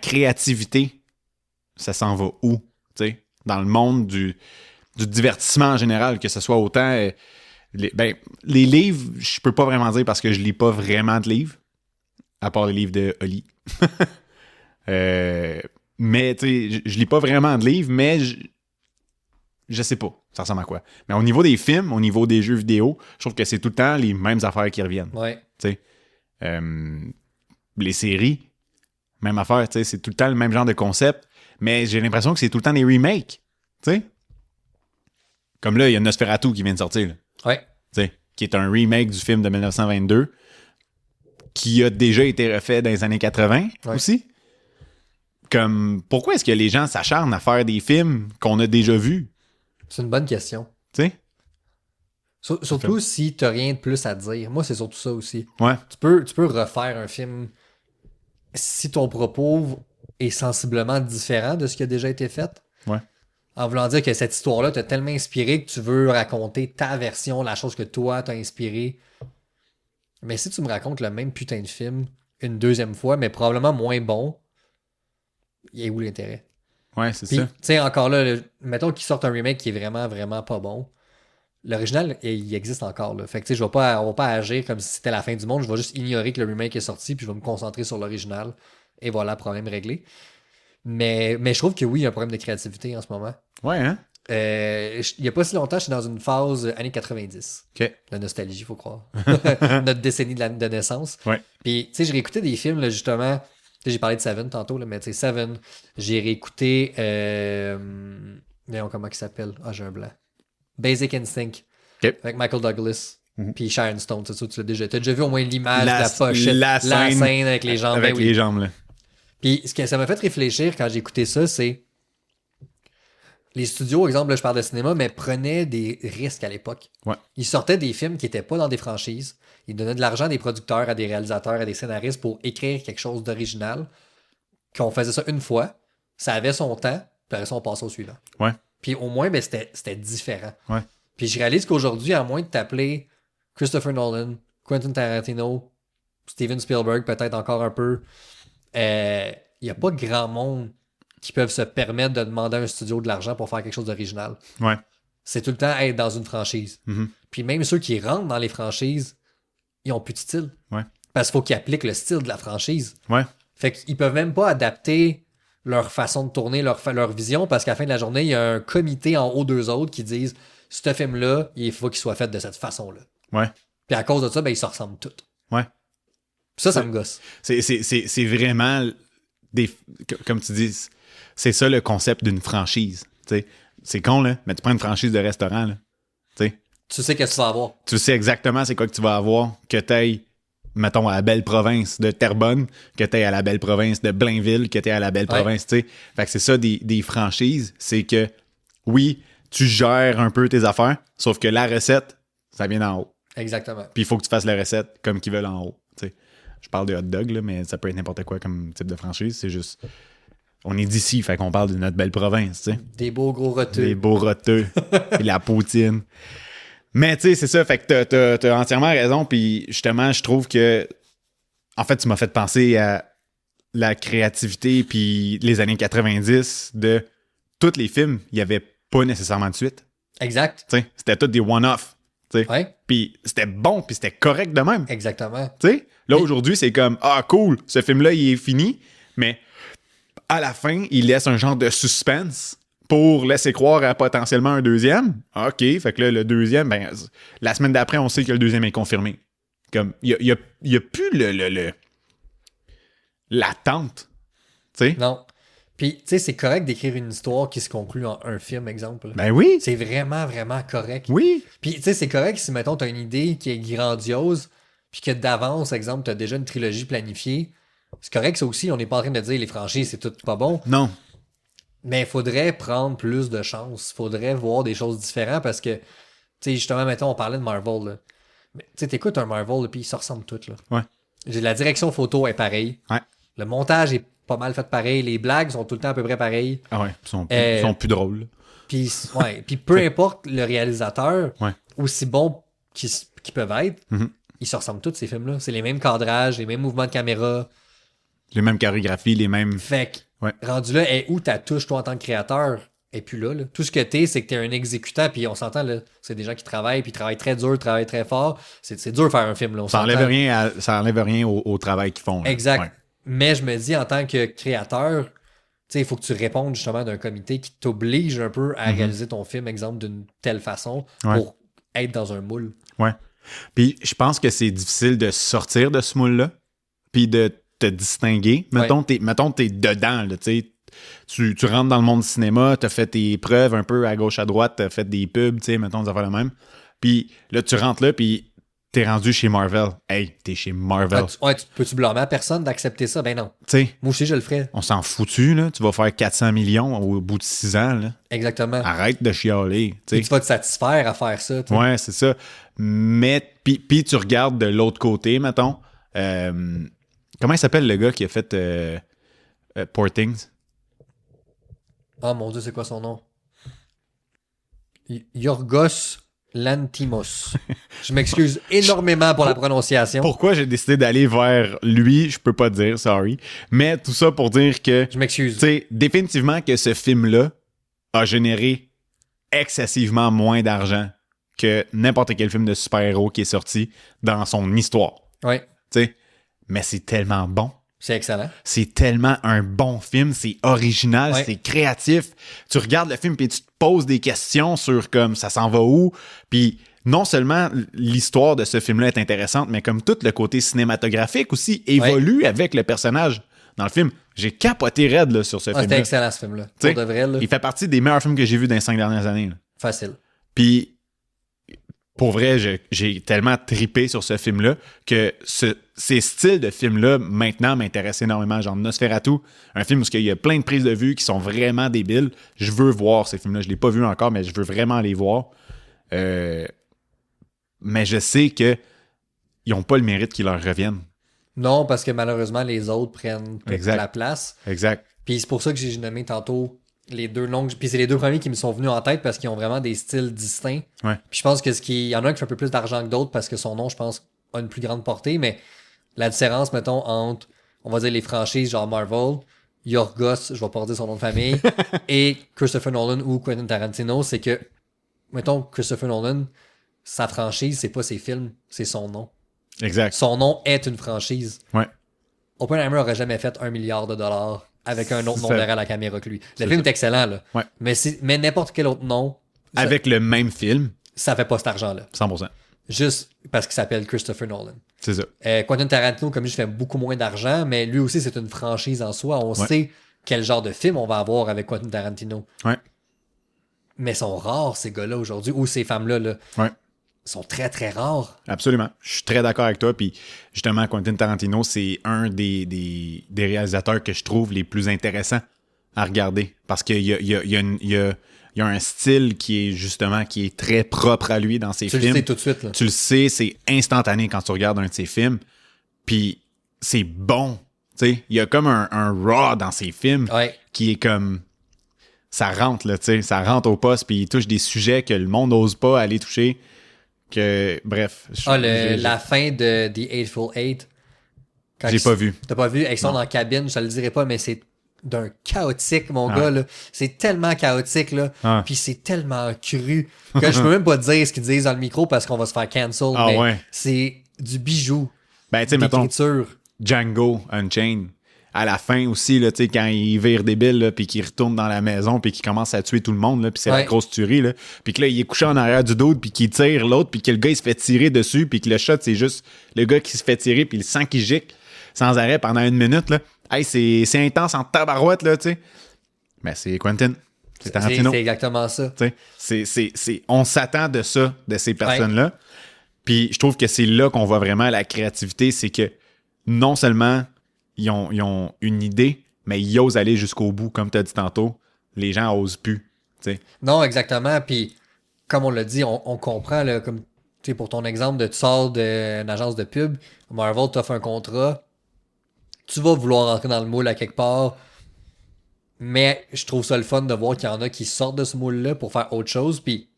créativité, ça s'en va où, tu sais, dans le monde du divertissement en général, que ce soit autant... les livres, je peux pas vraiment dire parce que je lis pas vraiment de livres, à part les livres de Oli. Mais, tu sais, je lis pas vraiment de livres, mais je sais pas, ça ressemble à quoi. Mais au niveau des films, au niveau des jeux vidéo, je trouve que c'est tout le temps les mêmes affaires qui reviennent. Ouais. Tu sais. Les séries, même affaire, tu sais, c'est tout le temps le même genre de concept, mais j'ai l'impression que c'est tout le temps des remakes, tu sais. Comme là, il y a Nosferatu qui vient de sortir, là. Ouais. Tu sais, qui est un remake du film de 1922, qui a déjà été refait dans les années 80 Ouais. aussi. Comme, pourquoi est-ce que les gens s'acharnent à faire des films qu'on a déjà vus? C'est une bonne question. Tu sais? Surtout si t'as rien de plus à dire. Moi, c'est surtout ça aussi. Ouais. Tu peux refaire un film si ton propos est sensiblement différent de ce qui a déjà été fait. Ouais. En voulant dire que cette histoire-là t'a tellement inspiré que tu veux raconter ta version, la chose que toi t'as inspiré. Mais si tu me racontes le même putain de film une deuxième fois, mais probablement moins bon, il y a où l'intérêt? Ouais, c'est Puis, ça. tu sais, encore là, mettons qu'ils sortent un remake qui est vraiment, vraiment pas bon. L'original, il existe encore. Là. Fait que, tu sais, on va pas agir comme si c'était la fin du monde. Je vais juste ignorer que le remake est sorti, puis je vais me concentrer sur l'original. Et voilà, problème réglé. Mais je trouve que oui, il y a un problème de créativité en ce moment. Ouais, hein? Il y a pas si longtemps, je suis dans une phase années 90. OK. La nostalgie, faut croire. Notre décennie de naissance. Ouais. Puis, tu sais, j'ai réécouté des films, là, justement. Tu sais, j'ai parlé de Seven tantôt, là, mais tu sais, Seven. J'ai réécouté. Voyons comment il s'appelle. Ah, j'ai un blanc. Basic Instinct. OK. Avec Michael Douglas. Mhm. Puis Sharon Stone, c'est ça, tu l'as déjà vu au moins l'image de La- la pochette. la scène avec les jambes. Avec ben oui. les jambes, là. Puis ce que ça m'a fait réfléchir quand j'ai écouté ça, c'est les studios, exemple, là, je parle de cinéma, mais prenaient des risques à l'époque. Ouais. Ils sortaient des films qui n'étaient pas dans des franchises. Ils donnaient de l'argent à des producteurs, à des réalisateurs, à des scénaristes pour écrire quelque chose d'original. Qu'on faisait ça une fois, ça avait son temps, puis après ça, on passait au suivant. Ouais. Puis au moins, ben, c'était différent. Ouais. Puis je réalise qu'aujourd'hui, à moins de t'appeler Christopher Nolan, Quentin Tarantino, Steven Spielberg, peut-être encore un peu, il n'y a pas grand monde qui peuvent se permettre de demander à un studio de l'argent pour faire quelque chose d'original. Ouais. C'est tout le temps être dans une franchise. Mhm. Puis même ceux qui rentrent dans les franchises, ils ont plus de style. Ouais. Parce qu'il faut qu'ils appliquent le style de la franchise. Ouais. Fait qu'ils peuvent même pas adapter leur façon de tourner, leur vision, parce qu'à la fin de la journée, il y a un comité en haut d'eux autres qui disent ce film-là, il faut qu'il soit fait de cette façon-là. Ouais. Puis à cause de ça, ben, ils se ressemblent tous. Ouais. Ça me gosse. C'est vraiment comme tu dis, c'est ça le concept d'une franchise. T'sais. C'est con, là, mais tu prends une franchise de restaurant, là. T'sais. Tu sais qu'est-ce que tu vas avoir. Tu sais exactement c'est quoi que tu vas avoir, que t'ailles, mettons, à la belle province de Terrebonne, que t'ailles à la belle province de Blainville, que t'ailles à la belle province, tu sais. Fait que c'est ça des franchises, c'est que, oui, tu gères un peu tes affaires, sauf que la recette, ça vient d'en haut. Exactement. Puis il faut que tu fasses la recette comme qu'ils veulent en haut, tu sais. Je parle de hot dog, là, mais ça peut être n'importe quoi comme type de franchise, c'est juste... On est d'ici, fait qu'on parle de notre belle province, tu sais. Des beaux gros roteux. Des beaux roteux. Et la poutine. Mais tu sais, c'est ça, fait que t'as entièrement raison, puis justement, je trouve que en fait, tu m'as fait penser à la créativité puis les années 90 de tous les films, il n'y avait pas nécessairement de suite. Exact. Tu sais, c'était tous des one-off. Ouais. Puis c'était bon, puis c'était correct de même. Exactement. Tu sais, là aujourd'hui, c'est comme ah cool, ce film-là, il est fini, mais à la fin, il laisse un genre de suspense pour laisser croire à potentiellement un deuxième. OK, fait que là, le deuxième, ben, la semaine d'après, on sait que le deuxième est confirmé. Comme, il y a plus l'attente. Tu sais? Non. Puis, tu sais, c'est correct d'écrire une histoire qui se conclut en un film, exemple. Ben oui. C'est vraiment, vraiment correct. Oui. Puis, tu sais, c'est correct si, mettons, t'as une idée qui est grandiose, puis que d'avance, exemple, t'as déjà une trilogie planifiée. C'est correct, ça aussi. On n'est pas en train de dire les franchises, c'est tout pas bon. Non. Mais il faudrait prendre plus de chance. Il faudrait voir des choses différentes parce que, tu sais, justement, mettons, on parlait de Marvel, là. Mais, tu sais, t'écoutes un Marvel, là, puis ils se ressemblent tous, là. Ouais. La direction photo est pareille. Ouais. Le montage est pas mal fait pareil. Les blagues sont tout le temps à peu près pareilles. Ah ouais, ils sont plus drôles. Puis, ouais. Puis peu importe le réalisateur, Ouais. aussi bon qu'ils peuvent être, Mhm. ils se ressemblent tous, ces films-là. C'est les mêmes cadrages, les mêmes mouvements de caméra. Les mêmes chorégraphies, les mêmes... Fait que, Ouais. rendu là, est où ta touche, toi, en tant que créateur? Et puis là. Tout ce que t'es, c'est que t'es un exécutant, puis on s'entend, là, c'est des gens qui travaillent, puis travaillent très dur, travaillent très fort. C'est dur de faire un film, là. Ça enlève rien au travail qu'ils font. Là. Exact. Ouais. Mais je me dis, en tant que créateur, tu sais, il faut que tu répondes justement d'un comité qui t'oblige un peu à réaliser ton film, exemple, d'une telle façon pour être dans un moule. Ouais. Puis je pense que c'est difficile de sortir de ce moule-là, puis de te distinguer. Mettons, t'es dedans, là, tu sais. Tu rentres dans le monde du cinéma, t'as fait tes preuves un peu à gauche, à droite, t'as fait des pubs, tu sais, mettons, des affaires le même. Puis là, tu rentres là, puis t'es rendu chez Marvel. Hey, t'es chez Marvel. Peux-tu blâmer à personne d'accepter ça? Ben non. Tu sais, Moi aussi, je le ferais. on s'en foutu, là. Tu vas faire 400 millions au bout de 6 ans, là. Exactement. Arrête de chialer, tu Puis sais. tu vas te satisfaire à faire ça. T'sais. Ouais, c'est ça. Mais, puis tu regardes de l'autre côté, mettons. Comment il s'appelle le gars qui a fait Poor Things? Oh mon Dieu, c'est quoi son nom? Yorgos Lanthimos. Je m'excuse énormément pour la prononciation. Pourquoi j'ai décidé d'aller vers lui, je peux pas dire, sorry. Mais tout ça pour dire que, Je m'excuse. tu sais, définitivement que ce film-là a généré excessivement moins d'argent que n'importe quel film de super-héros qui est sorti dans son histoire. Ouais, Tu sais, mais c'est tellement bon. c'est excellent. C'est tellement un bon film, c'est original, Ouais. c'est créatif. Tu regardes le film puis tu te poses des questions sur comme ça s'en va où. Puis non seulement l'histoire de ce film-là est intéressante, mais comme tout le côté cinématographique aussi évolue avec le personnage dans le film. J'ai capoté raide là, sur ce C'était film-là. excellent ce film-là. T'sais, Pour de vrai, là, il fait partie des meilleurs films que j'ai vus dans les 5 dernières années. Là. facile. Puis pour vrai, j'ai tellement trippé sur ce film-là que ces styles de films-là, maintenant, m'intéressent énormément. Genre Nosferatu, un film où il y a plein de prises de vue qui sont vraiment débiles. Je veux voir ces films-là. Je ne l'ai pas vu encore, mais je veux vraiment les voir. Mais je sais qu'ils n'ont pas le mérite qui leur revienne. Non, parce que malheureusement, les autres prennent toute Exact. la place. Exact. Puis c'est pour ça que j'ai nommé tantôt les deux longues. Puis c'est les deux premiers qui me sont venus en tête parce qu'ils ont vraiment des styles distincts. Ouais. Puis je pense que il y en a un qui fait un peu plus d'argent que d'autres parce que son nom, je pense, a une plus grande portée. Mais la différence, mettons, entre, on va dire, les franchises genre Marvel, Yorgos, je vais pas dire son nom de famille, et Christopher Nolan ou Quentin Tarantino, c'est que, mettons, Christopher Nolan, sa franchise, c'est pas ses films, c'est son nom. Exact. Son nom est une franchise. Ouais. Oppenheimer aurait jamais fait $1 milliard avec un autre nom Ça- derrière la caméra que lui. Le C'est film ça. est excellent, là. Ouais. Mais n'importe quel autre nom, Avec le même film, ça fait pas cet argent-là. 100%. juste parce qu'il s'appelle Christopher Nolan. C'est ça. Quentin Tarantino, comme je fais beaucoup moins d'argent, mais lui aussi, c'est une franchise en soi. On Ouais. sait quel genre de film on va avoir avec Quentin Tarantino. Ouais. Mais ils sont rares, ces gars-là, aujourd'hui, ou ces femmes-là, là. Ouais. Ils sont très, très rares. Absolument. Je suis très d'accord avec toi. Puis justement, Quentin Tarantino, c'est un des réalisateurs que je trouve les plus intéressants à regarder. Parce qu'il y a un style qui est très propre à lui dans ses Tu films. le sais tout de suite, là. Tu le sais, c'est instantané quand tu regardes un de ses films. Puis c'est bon. Tu sais, il y a comme un raw dans ses films Ouais. qui est comme... Ça rentre, là, tu sais. Ça rentre au poste, puis il touche des sujets que le monde n'ose pas aller toucher. Que, bref. La fin de The Eightful Eight. Quand J'ai ils- pas vu. T'as pas vu? Ils sont Non. dans la cabine, je te le dirai pas, mais c'est d'un chaotique, mon Ah gars, ouais. là. C'est tellement chaotique, là. Ah. Puis c'est tellement cru que je peux même pas dire ce qu'ils disent dans le micro parce qu'on va se faire cancel. Ah mais ouais. c'est du bijou Ben, tu sais, mettons, d'écriture. Django Unchained. À la fin aussi, là, tu sais, quand il vire débile, là, puis qu'il retourne dans la maison, puis qu'il commence à tuer tout le monde, là, puis c'est la Ouais. grosse tuerie, là. Puis que là, il est couché en arrière du dude, puis qu'il tire l'autre, puis que le gars, il se fait tirer dessus, puis que le shot, c'est juste le gars qui se fait tirer, puis le sang qui gicle sans arrêt pendant 1 minute, là. Hey, c'est intense en tabarouette, là, tu sais. Mais c'est Quentin. C'est Tarantino. C'est exactement ça. Tu sais, on s'attend de ça, de ces personnes-là. Puis je trouve que c'est là qu'on voit vraiment la créativité, c'est que non seulement ils ont une idée, mais ils osent aller jusqu'au bout, comme tu as dit tantôt. Les gens osent plus. Tu sais. Non, exactement. Puis, comme on l'a dit, on comprend, là, comme tu sais, pour ton exemple de tu sors d'une agence de pub, Marvel t'offre un contrat, tu vas vouloir rentrer dans le moule à quelque part, mais je trouve ça le fun de voir qu'il y en a qui sortent de ce moule-là pour faire autre chose. Puis,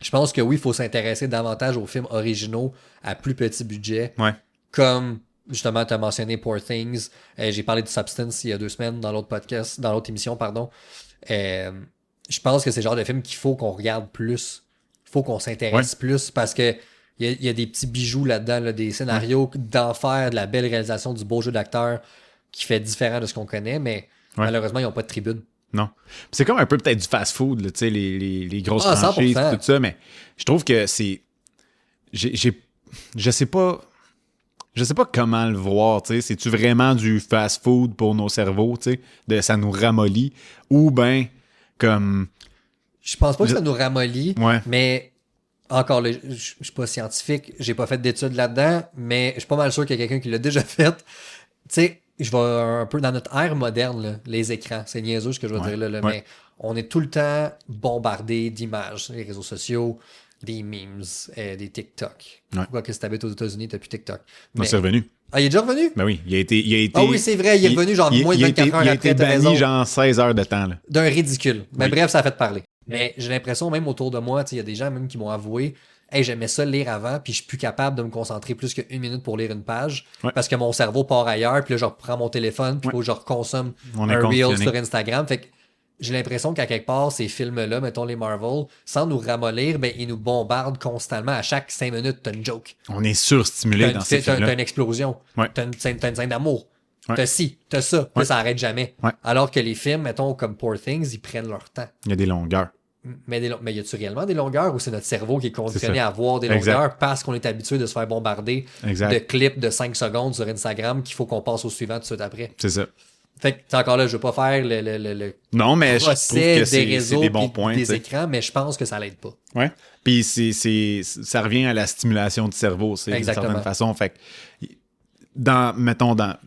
je pense que oui, il faut s'intéresser davantage aux films originaux à plus petit budget, Ouais. comme justement, tu as mentionné Poor Things. J'ai parlé de Substance il y a 2 semaines dans l'autre podcast, dans l'autre émission, pardon. Je pense que c'est le genre de film qu'il faut qu'on regarde plus. Il faut qu'on s'intéresse plus parce que il y a des petits bijoux là-dedans, là, des scénarios d'enfer, de la belle réalisation, du beau jeu d'acteur qui fait différent de ce qu'on connaît, mais malheureusement, ils n'ont pas de tribune. Non. Puis c'est comme un peu peut-être du fast-food, là, tu sais, les grosses Ah, franchises, 100%. tout ça, mais je trouve que c'est... Je sais pas... Je sais pas comment le voir, tu sais. C'est-tu vraiment du fast-food pour nos cerveaux, tu sais, ça nous ramollit, ou ben comme... Je pense pas que ça nous ramollit, Ouais. mais encore là, je suis pas scientifique, j'ai pas fait d'études là-dedans, mais je suis pas mal sûr qu'il y a quelqu'un qui l'a déjà fait. Tu sais, je vais un peu dans notre ère moderne, là, les écrans, c'est niaiseux ce que je veux dire là, ouais. mais on est tout le temps bombardé d'images, les réseaux sociaux, des memes, des TikTok. Ouais. Pourquoi que si t'habites aux États-Unis, t'as plus TikTok. Non, Mais- c'est revenu. Ah, il est déjà revenu? Ben oui, il a été... Ah oui, c'est vrai, il est revenu genre moins de 24 heures il a après, été t'as raison. banni genre 16 heures de temps, là. D'un ridicule. Mais Oui. bref, ça a fait parler. Mais j'ai l'impression, même autour de moi, il y a des gens même qui m'ont avoué hey, j'aimais ça lire avant, puis je suis plus capable de me concentrer plus qu'une minute pour lire une page, Ouais. parce que mon cerveau part ailleurs, puis là, je reprends mon téléphone, puis Ouais. faut que je reconsomme On est un reel conditionné. sur Instagram. Fait que j'ai l'impression qu'à quelque part, ces films-là, mettons les Marvel, sans nous ramollir, ben, ils nous bombardent constamment. À chaque 5 minutes, t'as une joke. On est surstimulé T'as dans une, ces t'as films-là. une explosion. Ouais. T'as une scène d'amour. Ouais. T'as ci, t'as ça. Puis Ouais. ça arrête jamais. Ouais. Alors que les films, mettons, comme Poor Things, ils prennent leur temps. Il y a des longueurs. Mais y a-tu réellement des longueurs ou c'est notre cerveau qui est conditionné C'est ça. à voir des Exact. longueurs parce qu'on est habitué de se faire bombarder Exact. de clips de 5 secondes sur Instagram qu'il faut qu'on passe au suivant tout de suite après. C'est ça. Fait que, t'sais, encore là, je veux pas faire le Non, mais je trouve procès que des c'est réseaux des bons pis points. des tu sais. écrans, mais je pense que ça l'aide pas. Ouais. Puis ça revient à la stimulation du cerveau, c'est d'une Exactement. certaine façon. Fait que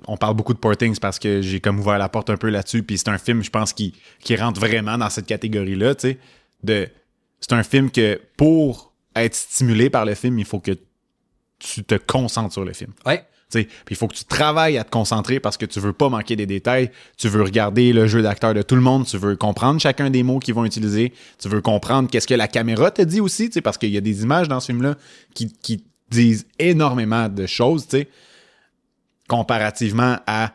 on parle beaucoup de Poor Things parce que j'ai comme ouvert la porte un peu là-dessus. Puis c'est un film, je pense, qui rentre vraiment dans cette catégorie-là. Tu sais, c'est un film que pour être stimulé par le film, il faut que tu te concentres sur le film. Ouais. Tu sais, puis il faut que tu travailles à te concentrer parce que tu veux pas manquer des détails. Tu veux regarder le jeu d'acteur de tout le monde. Tu veux comprendre chacun des mots qu'ils vont utiliser. Tu veux comprendre qu'est-ce que la caméra te dit aussi, tu sais, parce qu'il y a des images dans ce film-là qui disent énormément de choses, tu sais, comparativement à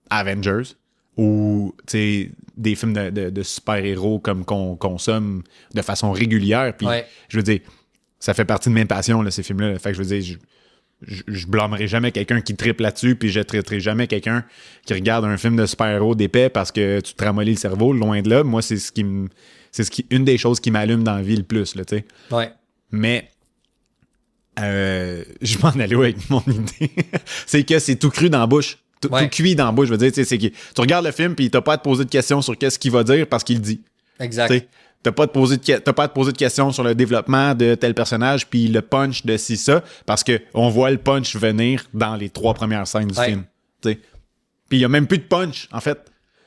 Avengers ou, tu sais, des films de super-héros comme qu'on consomme de façon régulière. Puis, Ouais. je veux dire, ça fait partie de mes passions, là, ces films-là. Fait que je veux dire, je blâmerai jamais quelqu'un qui triple là-dessus, puis je traiterai jamais quelqu'un qui regarde un film de super-héros d'épais parce que tu te ramollis le cerveau. Loin de là, moi, c'est une des choses qui m'allume dans la vie le plus, là, tu sais. Ouais. Mais Je m'en allais avec mon idée. C'est que c'est tout cru dans la bouche. Tout cuit dans la bouche. Je veux dire, tu sais, tu regardes le film puis t'as pas à te poser de questions sur qu'est-ce qu'il va dire parce qu'il le dit. Exact. T'sais, t'as pas à te poser de questions sur le développement de tel personnage puis le punch de ci, ça, parce que on voit le punch venir dans les 3 premières scènes du film. T'sais. Puis il y a même plus de punch, en fait.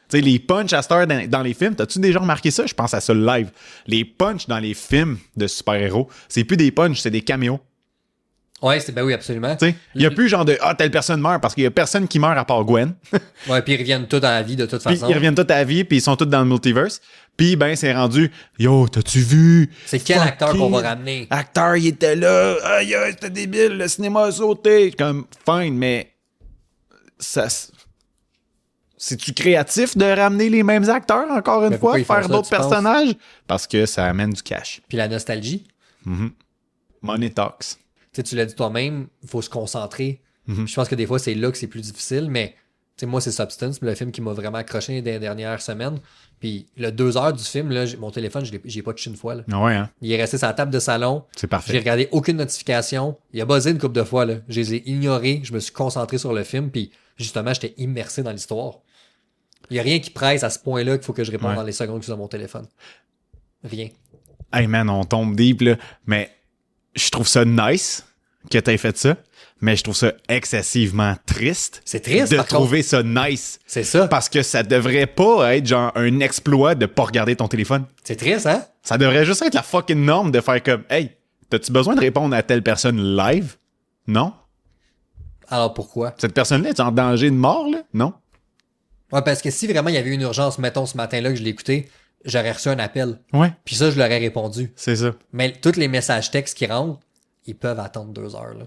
T'sais, les punchs à cette heure dans les films, t'as-tu déjà remarqué ça? Je pense à ça le live. Les punchs dans les films de super-héros, c'est plus des punchs, c'est des caméos. Ouais, ben oui, absolument. Il n'y a plus genre de telle personne meurt parce qu'il y a personne qui meurt à part Gwen. Ouais, puis ils reviennent tous dans la vie de toute façon. Puis ils reviennent tous à la vie, puis ils sont tous dans le multiverse. Puis ben, c'est rendu, yo, t'as-tu vu? C'est quel acteur qu'on va ramener? Acteur, il était là. Aïe, c'était débile, le cinéma a sauté. Comme, fine, mais ça. C'est-tu créatif de ramener les mêmes acteurs encore une fois, faire d'autres personnages? Parce que ça amène du cash. Puis la nostalgie. Money talks. Tu l'as dit toi-même, il faut se concentrer. Je pense que des fois, c'est là que c'est plus difficile, mais moi, c'est Substance, le film qui m'a vraiment accroché les dernières semaines. Puis le 2 heures du film, là, mon téléphone, j'ai pas touché une fois. Là. Ouais, hein? Il est resté sur la table de salon. C'est parfait. J'ai regardé aucune notification. Il a buzzé une couple de fois. Là. Je les ai ignorés. Je me suis concentré sur le film. Puis justement, j'étais immersé dans l'histoire. Il n'y a rien qui presse à ce point-là qu'il faut que je réponde dans les secondes que je suis dans mon téléphone. Rien. Hey man, on tombe deep, là. Mais je trouve ça nice que t'aies fait ça. Mais je trouve ça excessivement triste. C'est triste, de par trouver ça nice. C'est ça. Parce que ça devrait pas être genre un exploit de pas regarder ton téléphone. C'est triste, hein? Ça devrait juste être la fucking norme de faire comme, hey, t'as-tu besoin de répondre à telle personne live? Non? Alors pourquoi? Cette personne-là est en danger de mort, là? Non? Ouais, parce que si vraiment il y avait une urgence, mettons ce matin-là que je l'ai écouté, j'aurais reçu un appel. Ouais. Puis ça, je leur ai répondu. C'est ça. Mais tous les messages textes qui rentrent, ils peuvent attendre 2 heures, là.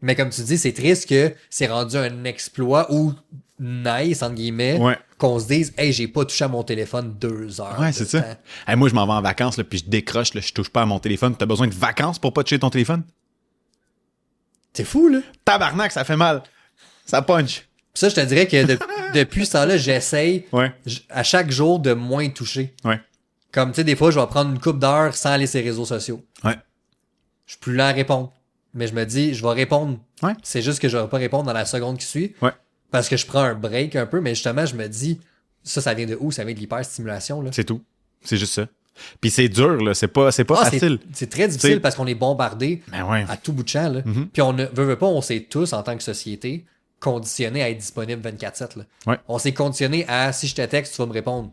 Mais comme tu dis, c'est triste que c'est rendu un exploit ou nice, entre guillemets, qu'on se dise, hey, j'ai pas touché à mon téléphone 2 heures. Ouais, c'est ça. Hey, moi, je m'en vais en vacances, là, puis je décroche, là, je touche pas à mon téléphone. T'as besoin de vacances pour pas toucher ton téléphone? C'est fou, là. Tabarnak, ça fait mal. Ça punch. Puis ça, je te dirais que depuis ce temps-là, j'essaye à chaque jour de moins toucher. Ouais. Comme, tu sais, des fois, je vais prendre une couple d'heures sans aller sur les réseaux sociaux. Ouais. Je suis plus lent à répondre. Mais je me dis, je vais répondre. Ouais. C'est juste que je vais pas répondre dans la seconde qui suit. Ouais. Parce que je prends un break un peu, mais justement, je me dis, ça vient de où? Ça vient de l'hyperstimulation, là. C'est tout. C'est juste ça. Puis c'est dur, là. C'est pas facile. C'est très difficile parce qu'on est bombardé à tout bout de champ, là. Mm-hmm. Puis on ne veut pas, on s'est tous, en tant que société, conditionnés à être disponible 24/7, là. Ouais. On s'est conditionné à, si je te texte, tu vas me répondre.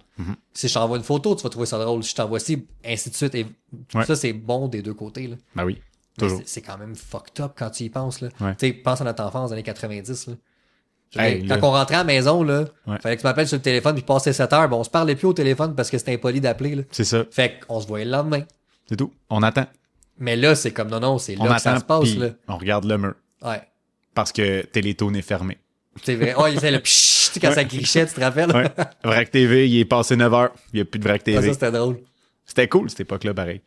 Si je t'envoie une photo, tu vas trouver ça drôle. Si je t'envoie ci, ainsi de suite. Et ça, c'est bon des deux côtés, là. Ben oui. Toujours. C'est quand même fucked up quand tu y penses, là. Ouais. Tu sais, pense à notre enfance, années 90, là. Hey, quand on rentrait à la maison, là, fallait que tu m'appelles sur le téléphone puis passer 7 heures. Bon, on se parlait plus au téléphone parce que c'était impoli d'appeler, là. C'est ça. Fait qu'on se voyait le lendemain. C'est tout. On attend. Mais là, c'est comme non, c'est On là que ça attend, se passe, puis là. on regarde le mur. Ouais. Parce que Télétoon est fermé. C'est vrai. Oh, il fait le pshhh, tu sais, quand ça grichait, tu te rappelles? Ouais. Vrac TV, il est passé 9h. Il n'y a plus de Vrac TV. Ah, ça, c'était drôle. C'était cool, cette époque-là, pareil.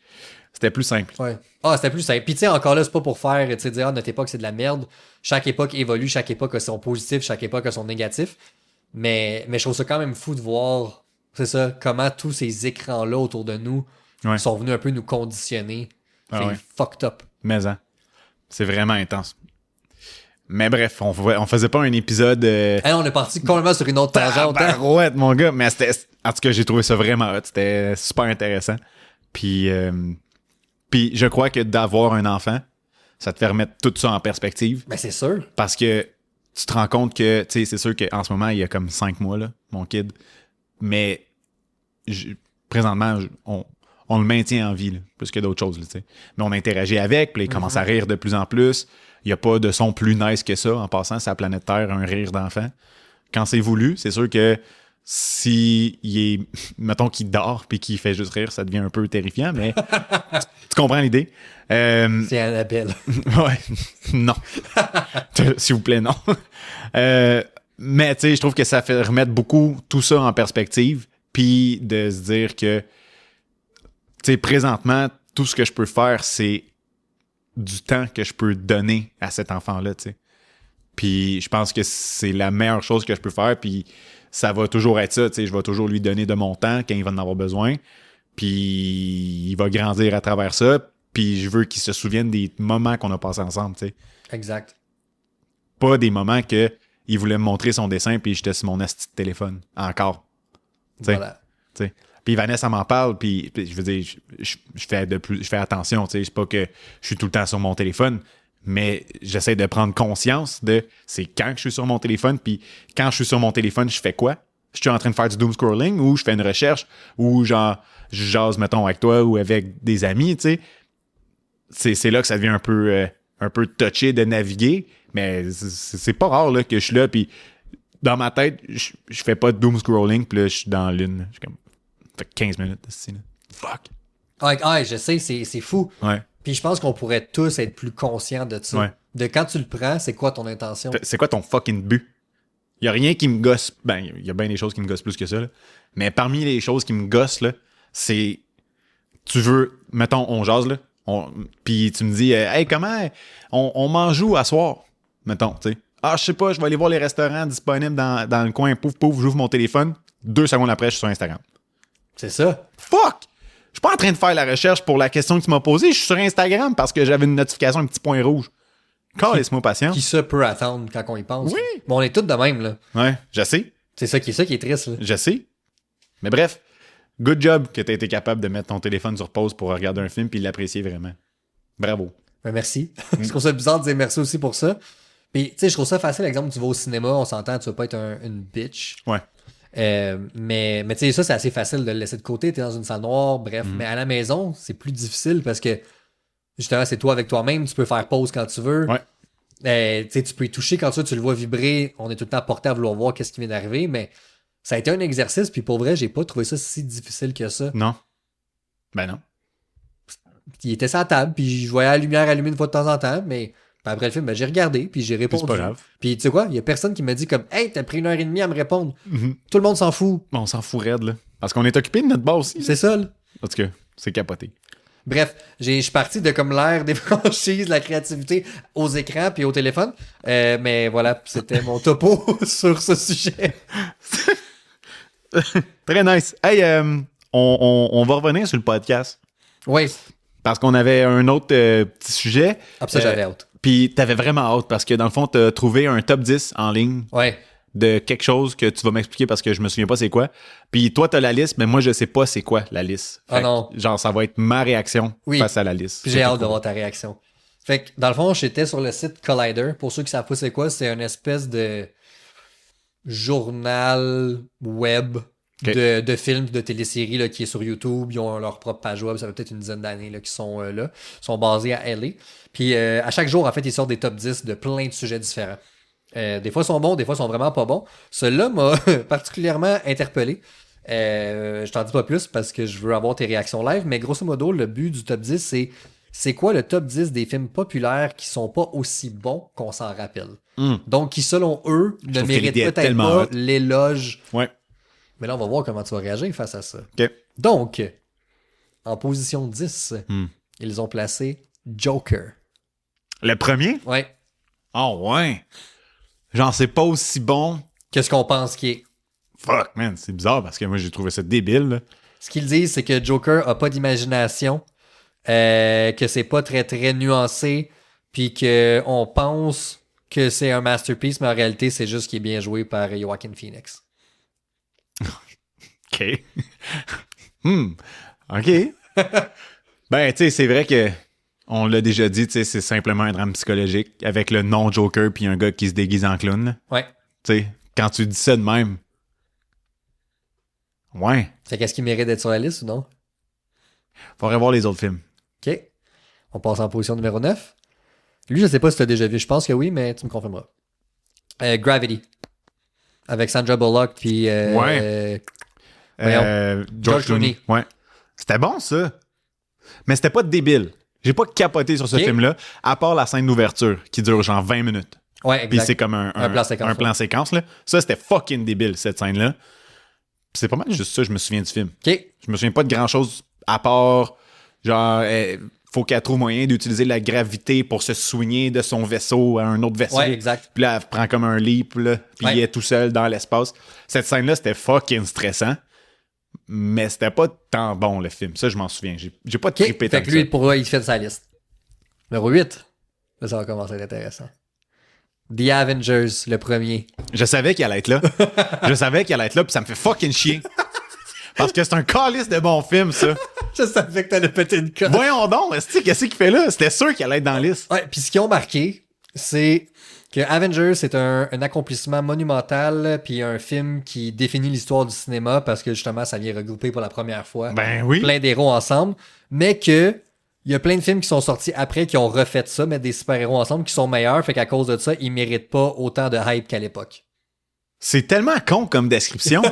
C'était plus simple. Ouais. Ah, c'était plus simple. Puis, tu sais, encore là, c'est pas pour faire, tu sais, dire, notre époque, c'est de la merde. Chaque époque évolue, chaque époque a son positif, chaque époque a son négatif. Mais je trouve ça quand même fou de voir, c'est ça, comment tous ces écrans-là autour de nous sont venus un peu nous conditionner. C'est fucked up. Mais, hein, c'est vraiment intense. Mais bref, on faisait pas un épisode... on est parti complètement sur une autre tangente. Tabarouette, mon gars. Mais c'était... En tout cas, j'ai trouvé ça vraiment hot. C'était super intéressant. Puis je crois que d'avoir un enfant, ça te fait remettre tout ça en perspective. Ben, c'est sûr. Parce que tu te rends compte que, tu sais, c'est sûr qu'en ce moment, il y a comme 5 mois, là, mon kid. Mais présentement, on le maintient en vie, là, plus que d'autres choses, tu sais. Mais on interagit avec, puis il commence à rire de plus en plus. Il n'y a pas de son plus nice que ça. En passant, c'est la planète Terre, un rire d'enfant. Quand c'est voulu, c'est sûr que si il est, mettons qu'il dort puis qu'il fait juste rire, ça devient un peu terrifiant, mais tu comprends l'idée. C'est Annabelle. Ouais, non. S'il vous plaît, non. Mais tu sais, je trouve que ça fait remettre beaucoup tout ça en perspective, puis de se dire que, tu sais, présentement, tout ce que je peux faire, c'est du temps que je peux donner à cet enfant-là, tu sais. Puis je pense que c'est la meilleure chose que je peux faire, puis ça va toujours être ça, tu sais, je vais toujours lui donner de mon temps quand il va en avoir besoin, puis il va grandir à travers ça, puis je veux qu'ils se souviennent des moments qu'on a passés ensemble, tu sais. Exact. Pas des moments que il voulait me montrer son dessin, puis j'étais sur mon asti de téléphone. Encore. T'sais. Voilà. T'sais. Puis Vanessa m'en parle, puis je veux dire, je fais attention, tu sais, c'est pas que je suis tout le temps sur mon téléphone, mais j'essaie de prendre conscience de c'est quand que je suis sur mon téléphone, puis quand je suis sur mon téléphone, je fais quoi? Je suis en train de faire du doom scrolling, ou je fais une recherche, ou genre, je jase, mettons, avec toi, ou avec des amis, tu sais. C'est là que ça devient un peu touché de naviguer, mais c'est pas rare là, que je suis là, puis dans ma tête, je fais pas de doom scrolling, puis là, je suis dans l'une. Je suis comme, fait 15 minutes, là. Fuck. Ah, je sais, c'est fou. Ouais. Puis je pense qu'on pourrait tous être plus conscients de ça. Ouais. De quand tu le prends, c'est quoi ton intention? C'est quoi ton fucking but? Il y a rien qui me gosse. Ben, il y a bien des choses qui me gossent plus que ça, là. Mais parmi les choses qui me gossent, là, c'est. Tu veux. Mettons, on jase, là. Puis tu me dis, hey, comment on mange où à soir? Mettons, tu sais. Ah, je sais pas, je vais aller voir les restaurants disponibles dans le coin. Pouf, pouf, j'ouvre mon téléphone. 2 secondes après, je suis sur Instagram. C'est ça. Fuck! Je suis pas en train de faire la recherche pour la question que tu m'as posée. Je suis sur Instagram parce que j'avais une notification, un petit point rouge. Laisse-moi patient. Qui ça peut attendre quand on y pense? Oui. Mais on est tous de même, là. Ouais, je sais. C'est ça qui est triste, là. Je sais. Mais bref, good job que tu as été capable de mettre ton téléphone sur pause pour regarder un film puis l'apprécier vraiment. Bravo. Ben, merci. Je trouve ça bizarre de dire merci aussi pour ça. Puis, tu sais, je trouve ça facile. Exemple, tu vas au cinéma, on s'entend, tu vas pas être une bitch. Ouais. Mais tu sais, ça, c'est assez facile de le laisser de côté. T'es dans une salle noire, bref. Mais à la maison, c'est plus difficile parce que, justement, c'est toi avec toi-même. Tu peux faire pause quand tu veux. Ouais. Tu sais, tu peux y toucher quand tu le vois vibrer. On est tout le temps porté à vouloir voir qu'est-ce qui vient d'arriver. Mais ça a été un exercice. Puis pour vrai, j'ai pas trouvé ça si difficile que ça. Non. Ben non. Il était sur la table. Puis je voyais la lumière allumée une fois de temps en temps. Mais après le film, ben, j'ai regardé. Puis j'ai répondu. C'est pas grave. Puis tu sais quoi? Il y a personne qui m'a dit comme, hey, t'as pris 1h30 à me répondre. Mm-hmm. Tout le monde s'en fout. On s'en fout raide, là. Parce qu'on est occupé de notre bas aussi. C'est ça, là. En tout cas, c'est capoté. Bref, je suis parti de comme l'air des franchises, la créativité aux écrans puis au téléphone. Mais voilà, c'était mon topo sur ce sujet. Très nice. Hey, on va revenir sur le podcast. Oui. Parce qu'on avait un autre petit sujet. Ah, ça, j'avais hâte. Puis t'avais vraiment hâte parce que dans le fond, t'as trouvé un top 10 en ligne. Ouais. De quelque chose que tu vas m'expliquer parce que je me souviens pas c'est quoi. Puis toi, t'as la liste, mais moi, je sais pas c'est quoi la liste. Ah non. Genre, ça va être ma réaction face à la liste. Puis j'ai hâte de voir ta réaction. Fait que, dans le fond, j'étais sur le site Collider. Pour ceux qui savent pas c'est quoi, c'est une espèce de journal web de films, de téléséries là, qui est sur YouTube. Ils ont leur propre page web. Ça fait peut-être une dizaine d'années là, qu'ils sont là. Ils sont basés à LA. Puis à chaque jour, en fait, ils sortent des top 10 de plein de sujets différents. Des fois, ils sont bons, des fois, ils sont vraiment pas bons. Celui-là m'a particulièrement interpellé. Je t'en dis pas plus parce que je veux avoir tes réactions live, mais grosso modo, le but du top 10, c'est quoi le top 10 des films populaires qui sont pas aussi bons qu'on s'en rappelle. Donc, qui, selon eux, ne méritent peut-être pas l'éloge. Ouais. Mais là, on va voir comment tu vas réagir face à ça. OK. Donc, en position 10, ils ont placé Joker. Le premier? Ouais. Oh, ouais. Genre, c'est pas aussi bon. Qu'est-ce qu'on pense qu'il est? Fuck, man, c'est bizarre parce que moi, j'ai trouvé ça débile, là. Ce qu'ils disent, c'est que Joker a pas d'imagination, que c'est pas très, très nuancé, puis qu'on pense que c'est un masterpiece, mais en réalité, c'est juste qu'il est bien joué par Joaquin Phoenix. OK. OK. Ben, tu sais, c'est vrai que on l'a déjà dit, tu sais, c'est simplement un drame psychologique avec le non-Joker puis un gars qui se déguise en clown, là. Ouais. Tu sais, quand tu dis ça de même. Ouais. C'est qu'est-ce qui mérite d'être sur la liste ou non? Faudrait voir les autres films. OK. On passe en position numéro 9. Lui, je sais pas si tu as déjà vu. Je pense que oui, mais tu me confirmeras. Gravity. Avec Sandra Bullock puis... George Clooney. Ouais. C'était bon, ça. Mais c'était pas débile. J'ai pas capoté sur ce film-là, à part la scène d'ouverture qui dure genre 20 minutes. Ouais, exact. Puis c'est comme un plan séquence. Là. Ça, c'était fucking débile, cette scène-là. Puis c'est pas mal juste ça, je me souviens du film. OK. Je me souviens pas de grand-chose à part, genre, faut qu'elle trouve moyen d'utiliser la gravité pour se soigner de son vaisseau à un autre vaisseau. Ouais, exact. Puis là, elle prend comme un leap, là, puis il est tout seul dans l'espace. Cette scène-là, c'était fucking stressant. mais c'était pas tant bon, le film. Ça, je m'en souviens. J'ai pas trippé tant Fait que lui, pour lui, il fait sa liste. Numéro 8. Là, ça va commencer à être intéressant. The Avengers, le premier. Je savais qu'il allait être là. Je savais qu'il allait être là, puis ça me fait fucking chier. Parce que c'est un calice de bon film, ça. Je savais que t'allais péter une coche. Voyons donc, qu'est-ce qu'il fait là? C'était sûr qu'il allait être dans la liste. Ouais, puis ce qu'ils ont marqué, c'est que Avengers, c'est un accomplissement monumental, puis un film qui définit l'histoire du cinéma parce que justement, ça vient regrouper pour la première fois Ben oui. plein d'héros ensemble, mais que il y a plein de films qui sont sortis après qui ont refait ça, mettre des super-héros ensemble qui sont meilleurs, fait qu'à cause de ça, ils méritent pas autant de hype qu'à l'époque. C'est tellement con comme description.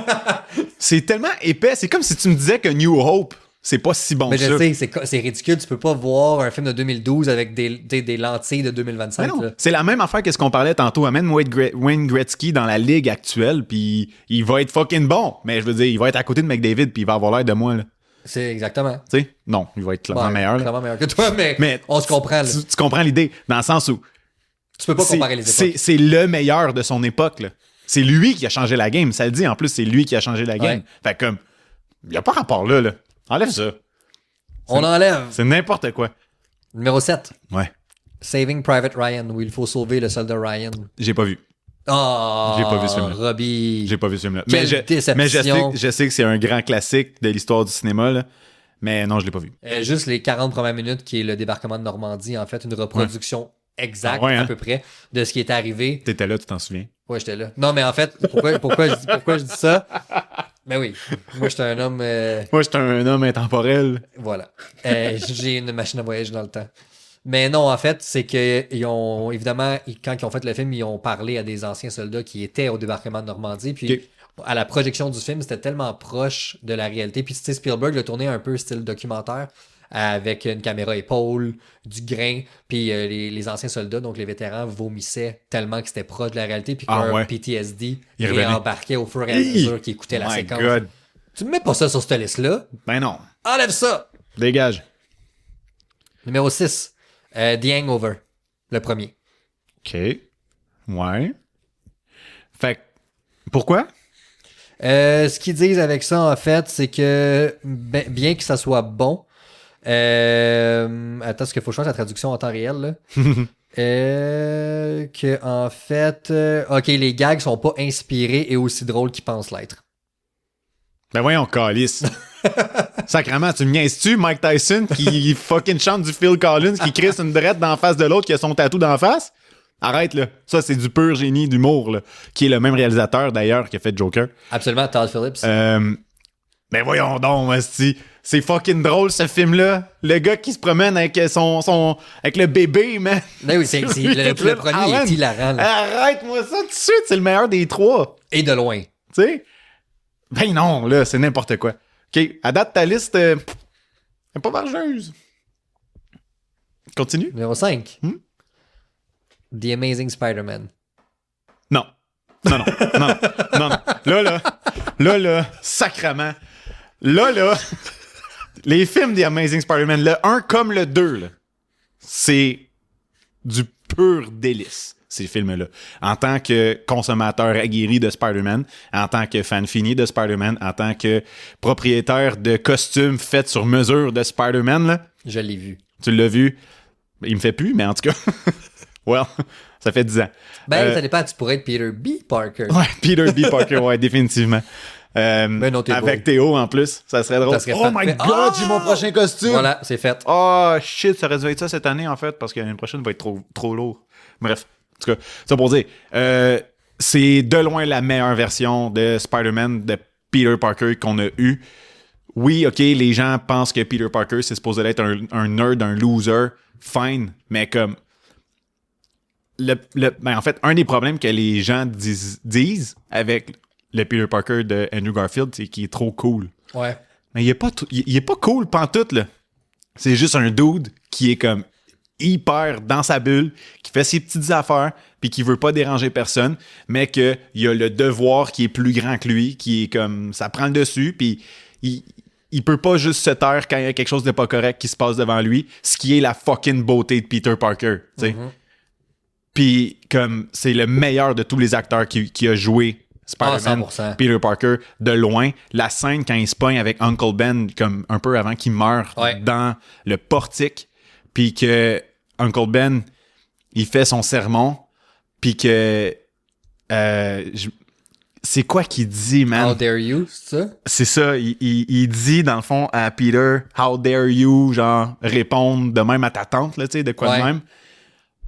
C'est tellement épais. C'est comme si tu me disais que New Hope, c'est pas si bon Mais que je ça. sais, c'est ridicule, tu peux pas voir un film de 2012 avec des lentilles de 2025. Mais non, Là. c'est la même affaire que ce qu'on parlait tantôt. Amène Wayne Gretzky dans la ligue actuelle, puis il va être fucking bon. Mais je veux dire, il va être à côté de McDavid, puis il va avoir l'air de moi, là. C'est exactement. Tu sais? Non, il va être clairement meilleur. Là. Clairement meilleur que toi, mais on se comprend. Là. Tu comprends l'idée, dans le sens où Tu peux pas comparer les époques. c'est le meilleur de son époque. Là. C'est lui qui a changé la game. Ça le dit, en plus, c'est lui qui a changé la game. Ouais. Fait comme, il n'y a pas rapport là, là. Enlève ça. On enlève. C'est n'importe quoi. Numéro 7. Ouais. Saving Private Ryan, où il faut sauver le soldat Ryan. J'ai pas vu. Oh, J'ai pas vu ce film-là. Robbie. J'ai pas vu ce film-là. Quelle déception. Mais je sais que c'est un grand classique de l'histoire du cinéma, là. Mais non, je l'ai pas vu. Juste les 40 premières minutes, qui est le débarquement de Normandie, en fait, une reproduction exacte, Ah ouais, hein? à peu près, de ce qui est arrivé. T'étais là, tu t'en souviens? Ouais, j'étais là. Non, mais en fait, pourquoi je dis ça? Ben oui, moi, j'étais un homme... Moi, j'étais un homme intemporel. Voilà. J'ai une machine à voyager dans le temps. Mais non, en fait, c'est qu'ils ont, évidemment, quand ils ont fait le film, ils ont parlé à des anciens soldats qui étaient au débarquement de Normandie. Puis, Ok. à la projection du film, c'était tellement proche de la réalité. Puis, tu sais, Spielberg l'a tourné un peu style documentaire, avec une caméra épaule, du grain. Puis, les anciens soldats, donc les vétérans, vomissaient tellement que c'était proche de la réalité. Puis, Ah leur ouais. PTSD Il revenait. réembarquait au fur et à mesure qu'ils écoutaient la My séquence. God. Tu me mets pas ça sur cette liste-là. Ben non. Enlève ça! Dégage. Numéro 6. The Hangover. Le premier. OK. Ouais. Fait que, pourquoi? Ce qu'ils disent avec ça, en fait, c'est que bien que ça soit bon, attends, est-ce qu'il faut que je fasse la traduction en temps réel, là? Que, en fait, ok, les gags sont pas inspirés et aussi drôles qu'ils pensent l'être. Ben voyons, calice. Sacrément, tu me niaises-tu, Mike Tyson, qui fucking chante du Phil Collins, qui crisse une drette d'en face de l'autre, qui a son tatou d'en face? Arrête, là. Ça, c'est du pur génie d'humour, là. Qui est le même réalisateur, d'ailleurs, qui a fait Joker. Absolument, Todd Phillips. Ben voyons donc, esti. C'est fucking drôle, ce film-là. Le gars qui se promène avec avec le bébé, man. Ben oui, le premier est hilarant. Là. Arrête-moi ça tout de suite, c'est le meilleur des trois. Et de loin. Tu sais? Ben non, là, c'est n'importe quoi. OK, à date, ta liste est pas margeuse. Continue. Numéro 5. The Amazing Spider-Man. Non. Non. Là, sacrement. Là, les films des Amazing Spider-Man, le 1 comme le 2, là, c'est du pur délice, ces films-là. En tant que consommateur aguerri de Spider-Man, en tant que fan fini de Spider-Man, en tant que propriétaire de costumes faits sur mesure de Spider-Man, là, Je l'ai vu. tu l'as vu. Il me fait plus, mais en tout cas, well, ça fait 10 ans. Ça dépend, tu pourrais être Peter B. Parker. Ouais, Peter B. Parker, ouais, définitivement. non, t'es avec beau. Théo en plus, ça serait drôle. Ça serait Oh my parfait. god, Ah! j'ai mon prochain costume! Voilà, c'est fait. Oh shit, ça aurait dû être ça cette année en fait, parce que l'année prochaine va être trop lourd. Bref, en tout cas, ça pour dire, c'est de loin la meilleure version de Spider-Man de Peter Parker qu'on a eu. Oui, ok, les gens pensent que Peter Parker c'est supposé être un nerd, un loser, fine, mais comme ben en fait, un des problèmes que les gens disent avec le Peter Parker de Andrew Garfield, c'est qu'il est trop cool. Ouais. Mais il est pas cool pantoute, là. C'est juste un dude qui est comme hyper dans sa bulle, qui fait ses petites affaires, puis qui veut pas déranger personne, mais qu'il y a le devoir qui est plus grand que lui, qui est comme, ça prend le dessus, puis il peut pas juste se taire quand il y a quelque chose de pas correct qui se passe devant lui, ce qui est la fucking beauté de Peter Parker, tu sais. Puis comme, c'est le meilleur de tous les acteurs qui a joué Spider-Man, 100%. Peter Parker, de loin. La scène quand il se pogne avec Uncle Ben, comme un peu avant qu'il meure dans le portique, puis que Uncle Ben, il fait son sermon, puis que... c'est quoi qu'il dit, man? How dare you, c'est ça? C'est ça, il dit dans le fond à Peter, how dare you, genre répondre de même à ta tante, là, tu sais, de quoi de même.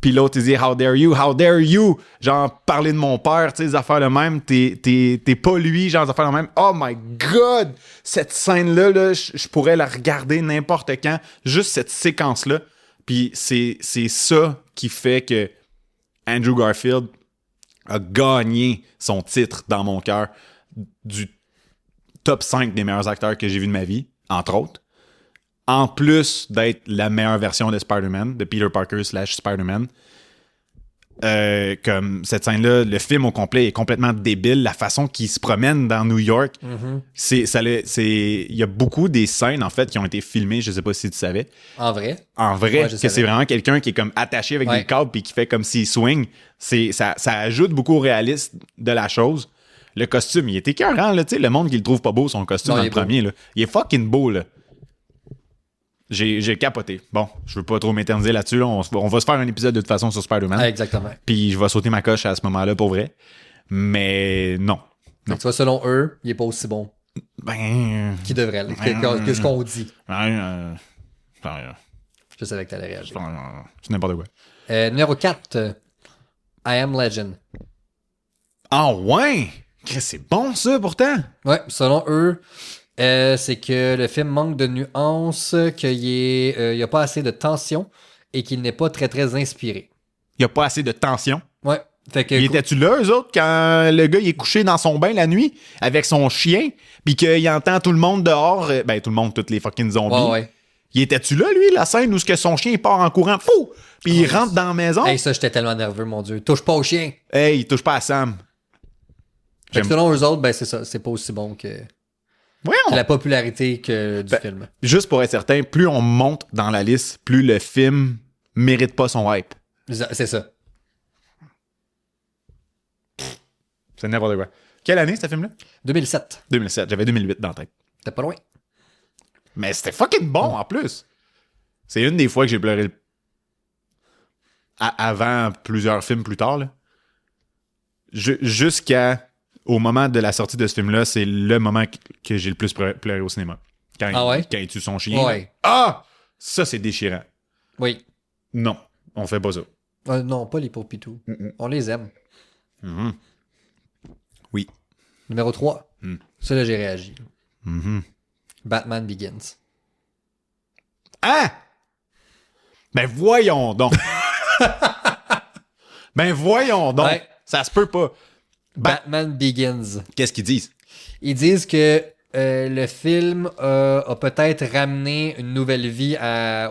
Puis l'autre, il dit how dare you, genre parler de mon père, tu sais, des affaires de même, t'es pas lui, genre des affaires de même. Oh my god! Cette scène-là, là, je pourrais la regarder n'importe quand, juste cette séquence-là. Puis c'est ça qui fait que Andrew Garfield a gagné son titre dans mon cœur du top 5 des meilleurs acteurs que j'ai vu de ma vie, entre autres. En plus d'être la meilleure version de Spider-Man, de Peter Parker / Spider-Man. Comme cette scène-là, le film au complet est complètement débile. La façon qu'il se promène dans New York, il y a beaucoup des scènes, en fait, qui ont été filmées, je sais pas si tu savais. En vrai? Ouais, que c'est vraiment quelqu'un qui est comme attaché avec des câbles puis qui fait comme s'il swing. Ça ajoute beaucoup au réalisme de la chose. Le costume, il est écœurant, là, tu sais, le monde qui le trouve pas beau, son costume dans le premier, là. Il est fucking beau, là. J'ai capoté. Bon, je veux pas trop m'éterniser là-dessus. Là. On va se faire un épisode de toute façon sur Spider-Man. Ah, exactement. Puis je vais sauter ma coche à ce moment-là pour vrai. Mais non. Donc, tu vois, selon eux, il est pas aussi bon qu'il devrait l'être, que ce qu'on dit. Je savais que t'allais réagir. C'est n'importe quoi. Numéro 4, I Am Legend. Ah ouais! C'est bon ça pourtant! Ouais, selon eux, c'est que le film manque de nuances, qu'il n'y a pas assez de tension et qu'il n'est pas très très inspiré. Il n'y a pas assez de tension. Ouais. Fait que, étais-tu là, eux autres, quand le gars il est couché dans son bain la nuit avec son chien, puis qu'il entend tout le monde dehors, tout le monde, tous les fucking zombies. Ouais. Il était-tu là, lui, la scène où ce que son chien il part en courant, fou! Puis il rentre dans la maison? Hey, ça, j'étais tellement nerveux, mon Dieu. Touche pas au chien! Hey, il touche pas à Sam. Fait que selon eux autres, c'est ça. C'est pas aussi bon que la popularité que du film. Juste pour être certain, plus on monte dans la liste, plus le film mérite pas son hype. C'est ça. C'est n'importe quoi. Quelle année, ce film-là? 2007. 2007. J'avais 2008 dans la tête. T'es pas loin. Mais c'était fucking bon, en plus. C'est une des fois que j'ai pleuré avant plusieurs films plus tard, là. Jusqu'au moment de la sortie de ce film-là, c'est le moment que j'ai le plus pleuré au cinéma. Quand il tue son chien. Ouais. Ah! Ça, c'est déchirant. Oui. Non, on fait pas ça. Non, pas les pauvres pitous. On les aime. Mm-hmm. Oui. Numéro 3. Ça, là, j'ai réagi. Batman Begins. Hein? Ben voyons donc. Ouais. Ça se peut pas. Batman Begins. Qu'est-ce qu'ils disent? Ils disent que le film a peut-être ramené une nouvelle vie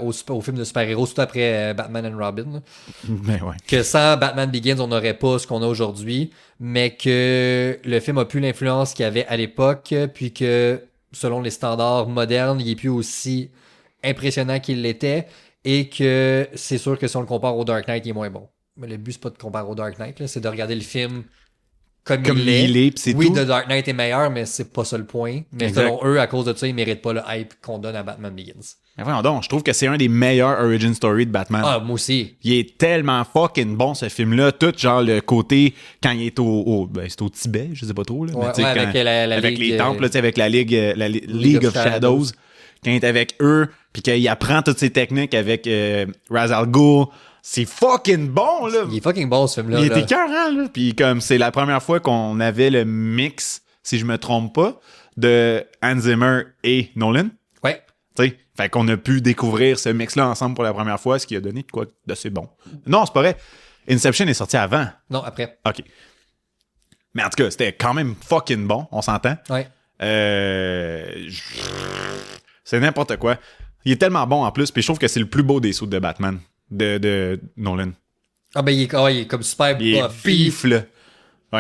au film de super-héros, surtout après Batman and Robin. Là. Ben ouais. Que sans Batman Begins, on n'aurait pas ce qu'on a aujourd'hui, mais que le film a plus l'influence qu'il y avait à l'époque, puis que selon les standards modernes, il est plus aussi impressionnant qu'il l'était, et que c'est sûr que si on le compare au Dark Knight, il est moins bon. Mais le but, c'est pas de comparer au Dark Knight, là, c'est de regarder le film comme il est. C'est oui, tout. The Dark Knight est meilleur, mais c'est pas ça le point. Mais Exact. selon eux, à cause de ça, ils méritent pas le hype qu'on donne à Batman Begins. Mais voyons donc, je trouve que c'est un des meilleurs origin story de Batman. Ah, moi aussi. Il est tellement fucking bon, ce film-là. Tout, genre, le côté, quand il est c'est au Tibet, je sais pas trop, là. Ouais, mais tu sais, avec la avec Ligue, les temples, là, tu sais, avec la League of Shadows. Quand il est avec eux, puis qu'il apprend toutes ses techniques avec Ra's al Ghul. C'est fucking bon, là. Il est fucking bon, ce film-là. Il là. était écœurant, là. Puis comme c'est la première fois qu'on avait le mix, si je me trompe pas, de Hans Zimmer et Nolan. Ouais. Tu sais, fait qu'on a pu découvrir ce mix-là ensemble pour la première fois, ce qui a donné de quoi d'assez bon. Non, c'est pas vrai. Inception est sorti avant. Non, après. OK. Mais en tout cas, c'était quand même fucking bon, on s'entend. Ouais. C'est n'importe quoi. Il est tellement bon en plus, puis je trouve que c'est le plus beau des suits de Batman, de Nolan. Ah, ben, il est comme super Il est buffy. vif, là.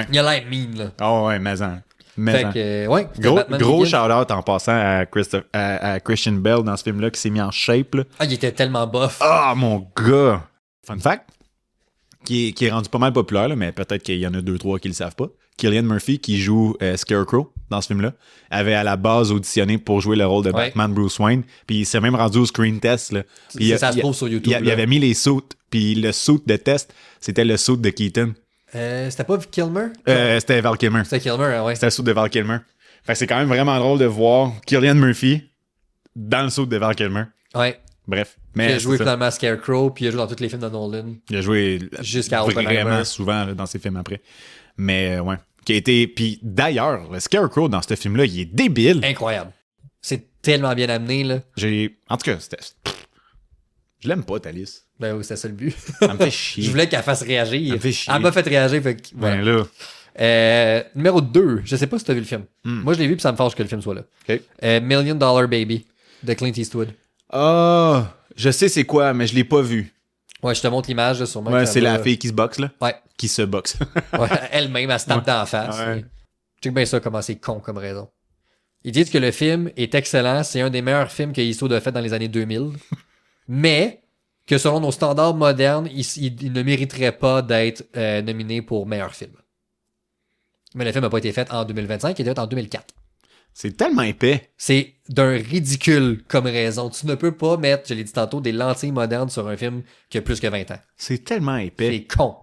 Il a l'air mean, là. Oh ouais, mais Fait que, ouais. Gros shout-out en passant à Christian Bale dans ce film-là qui s'est mis en shape. Là. Ah, il était tellement buff. Ah, mon gars! Fun fact, qui est rendu pas mal populaire, là, mais peut-être qu'il y en a 2-3 qui le savent pas. Cillian Murphy, qui joue Scarecrow dans ce film-là, avait à la base auditionné pour jouer le rôle de Batman Bruce Wayne. Puis il s'est même rendu au screen test. Là. Puis ça se trouve sur YouTube. Il avait mis les suits. Puis le suit de test, c'était le suit de Keaton. C'était pas Kilmer? C'était Val Kilmer. C'était Kilmer, ouais. C'était le suit de Val Kilmer. Fait que c'est quand même vraiment drôle de voir Cillian Murphy dans le suit de Val Kilmer. Ouais. Bref. Mais il a joué finalement Scarecrow, puis il a joué dans tous les films de Nolan. Il a joué jusqu'à vraiment souvent là, dans ses films après. Mais ouais. Qui a été. Puis d'ailleurs, le Scarecrow dans ce film-là, il est débile. Incroyable. C'est tellement bien amené, là. En tout cas, c'était. Je l'aime pas, Thalys. Ben oui, c'était ça le but. Ça me fait chier. Je voulais qu'elle fasse réagir. Ça me fait chier. Elle m'a fait réagir, fait que, voilà. Ben là. Numéro 2, je sais pas si t'as vu le film. Moi, je l'ai vu, puis ça me fâche que le film soit là. Okay. $1 Million Baby de Clint Eastwood. Ah, je sais c'est quoi, mais je l'ai pas vu. Ouais, je te montre l'image, là, sûrement. Ouais, c'est la fille qui se boxe, là. Ouais. Qui se boxe. Ouais, elle-même, elle se tape dans la face. Ouais. Check bien ça, comment c'est con comme raison. Ils disent que le film est excellent, c'est un des meilleurs films que Eastwood a fait dans les années 2000, mais que selon nos standards modernes, il ne mériterait pas d'être nominé pour meilleur film. Mais le film n'a pas été fait en 2025, il était fait en 2004. C'est tellement épais. C'est d'un ridicule comme raison. Tu ne peux pas mettre, je l'ai dit tantôt, des lentilles modernes sur un film qui a plus que 20 ans. C'est tellement épais. C'est con.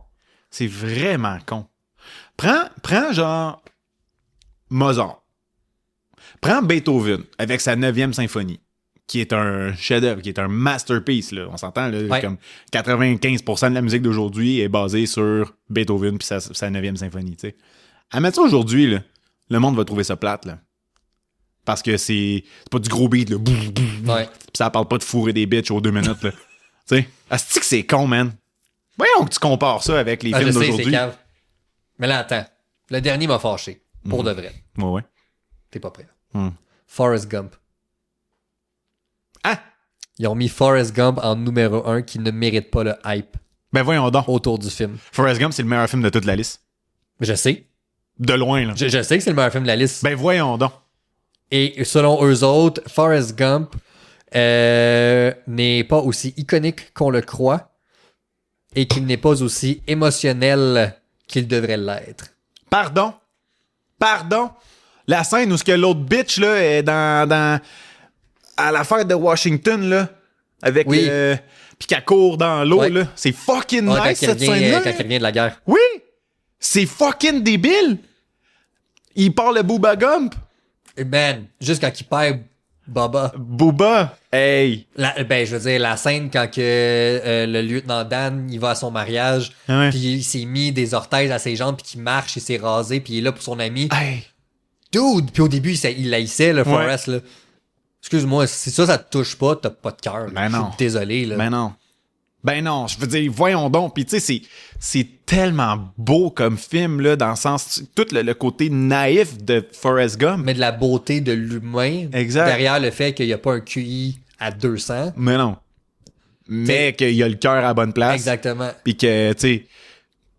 C'est vraiment con. Prends genre Mozart. Prends Beethoven avec sa 9e symphonie, qui est un chef-d'œuvre, qui est un masterpiece. Là. On s'entend, là, Ouais. comme 95% de la musique d'aujourd'hui est basée sur Beethoven puis sa 9e symphonie. T'sais. À mettre ça aujourd'hui, là, le monde va trouver ça plate. Là. Parce que c'est pas du gros beat, là. Ouais. Pis ça parle pas de fourrer des bitches aux 2 minutes, là. Tu sais, asti que c'est con, man. Voyons que tu compares ça avec les films je sais, c'est d'aujourd'hui. cave. Mais là, attends. Le dernier m'a fâché. Pour de vrai. Ouais. T'es pas prêt. Hmm. Forrest Gump. Ah! Ils ont mis Forrest Gump en numéro 1 qui ne mérite pas le hype Ben voyons donc. autour du film. Forrest Gump, c'est le meilleur film de toute la liste. Mais je sais. De loin, là. Je sais que c'est le meilleur film de la liste. Ben voyons donc. Et selon eux autres, Forrest Gump n'est pas aussi iconique qu'on le croit et qu'il n'est pas aussi émotionnel qu'il devrait l'être. Pardon? La scène où ce que l'autre bitch, là, est dans à l'affaire de Washington, là, avec Oui. pis qu'elle court dans l'eau, Ouais. là. C'est fucking Ouais, nice, cette scène-là. quand il revient de la guerre. Oui! C'est fucking débile! Il parle de Booba Gump. Et man, juste quand il perd Baba. Booba, hey! Je veux dire, la scène quand que, le lieutenant Dan, il va à son mariage, Ouais. puis il s'est mis des orteils à ses jambes, puis qu'il marche, il s'est rasé, puis il est là pour son ami. Hey! Dude! Puis au début, il haïssait, le Forrest, là. Excuse-moi, si ça te touche pas, t'as pas de cœur. Ben Je non. suis désolé, là. Ben non, je veux dire, voyons donc. Puis tu sais, c'est tellement beau comme film, là, dans le sens... Tout le côté naïf de Forrest Gump. Mais de la beauté de l'humain Exact. derrière le fait qu'il n'y a pas un QI à 200. Mais non. Mais qu'il a le cœur à la bonne place. Exactement. Puis que, tu sais,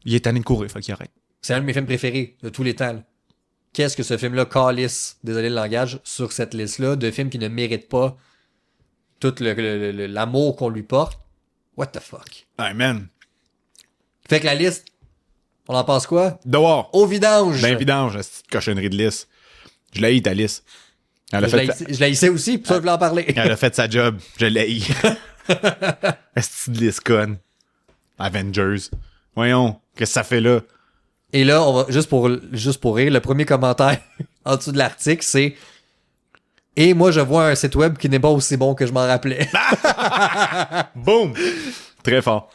il est tanné de courir, faut qu'il arrête. C'est un de mes films préférés de tous les temps, là. Qu'est-ce que ce film-là calisse, désolé le langage, sur cette liste-là de films qui ne méritent pas tout l'amour qu'on lui porte? What the fuck? Hey, man. Fait que la liste, on en pense quoi? Dehors. Au vidange! Ben vidange, cette cochonnerie de liste. Je l'ai ta liste. Elle a Je l'haïssais aussi, pour ça je voulais en parler. Elle a fait sa job. Je l'ai. Est-ce de liste conne? Avengers. Voyons, qu'est-ce que ça fait là? Et là, on va juste pour rire, le premier commentaire en dessous de l'article, c'est « Et moi, je vois un site web qui n'est pas aussi bon que je m'en rappelais. Boom! Très fort.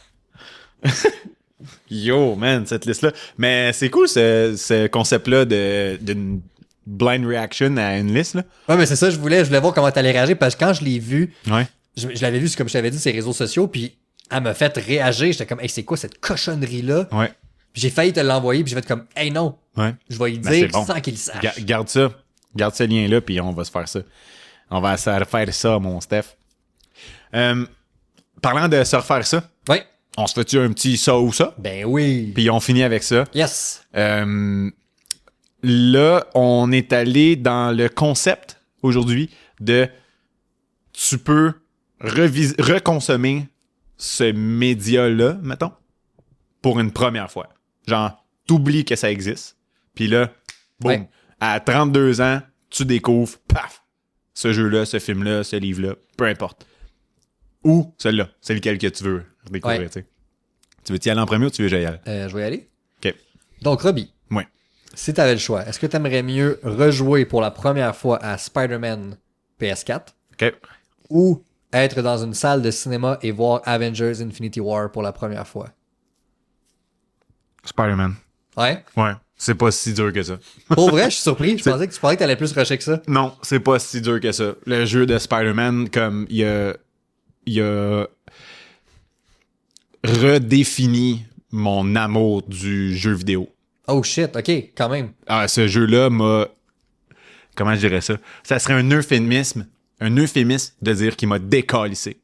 Yo, man, cette liste-là. Mais c'est cool, ce concept-là d'une blind reaction à une liste, là. » Ouais, mais c'est ça, je voulais voir comment t'allais réagir, parce que quand je l'ai vu, Ouais. je l'avais vu, comme je t'avais dit, sur les réseaux sociaux, puis elle m'a fait réagir. J'étais comme « Hey, c'est quoi cette cochonnerie-là? » Ouais. Puis j'ai failli te l'envoyer, puis j'ai fait comme « Hey, non! Ouais. Je vais y Ben, dire c'est bon. sans qu'il le sache. Garde ça. Garde ce lien-là, puis on va se faire ça. On va se refaire ça, mon Steph. Parlant de se refaire ça, Oui. on se fait-tu un petit ça ou ça? Ben oui. Puis on finit avec ça. Yes. Là, on est allé dans le concept aujourd'hui de tu peux reconsommer ce média-là, mettons, pour une première fois. Genre, t'oublies que ça existe, Puis là, boum, Ouais. à 32 ans, tu découvres, paf, ce jeu-là, ce film-là, ce livre-là, peu importe. Ou celui-là, c'est lequel que tu veux découvrir, Ouais. tu sais. Tu veux y aller en premier ou tu veux que j'aille aller? Je vais y aller. OK. Donc, Robbie, Ouais. si tu avais le choix, est-ce que tu aimerais mieux rejouer pour la première fois à Spider-Man PS4 OK. ou être dans une salle de cinéma et voir Avengers Infinity War pour la première fois? Spider-Man. Ouais. Ouais. C'est pas si dur que ça. Pour vrai, je suis surpris. Je pensais que tu parlais que t'allais plus rusher que ça. Non, c'est pas si dur que ça. Le jeu de Spider-Man, comme il a redéfini mon amour du jeu vidéo. Oh shit, ok, quand même. Ah, ce jeu-là m'a... Comment je dirais ça? Ça serait un euphémisme de dire qu'il m'a décalissé.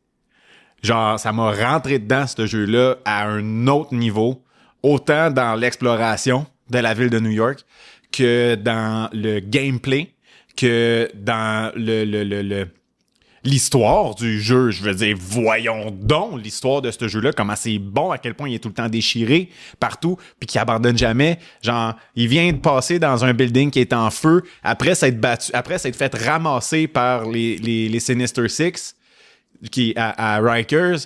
Genre, ça m'a rentré dedans, ce jeu-là, à un autre niveau, autant dans l'exploration de la ville de New York que dans le gameplay, que dans l'histoire du jeu. Je veux dire, voyons donc l'histoire de ce jeu-là, comment c'est bon, à quel point il est tout le temps déchiré partout, puis qu'il abandonne jamais. Genre, il vient de passer dans un building qui est en feu, après s'être battu, après s'être fait ramasser par les Sinister Six à Rikers.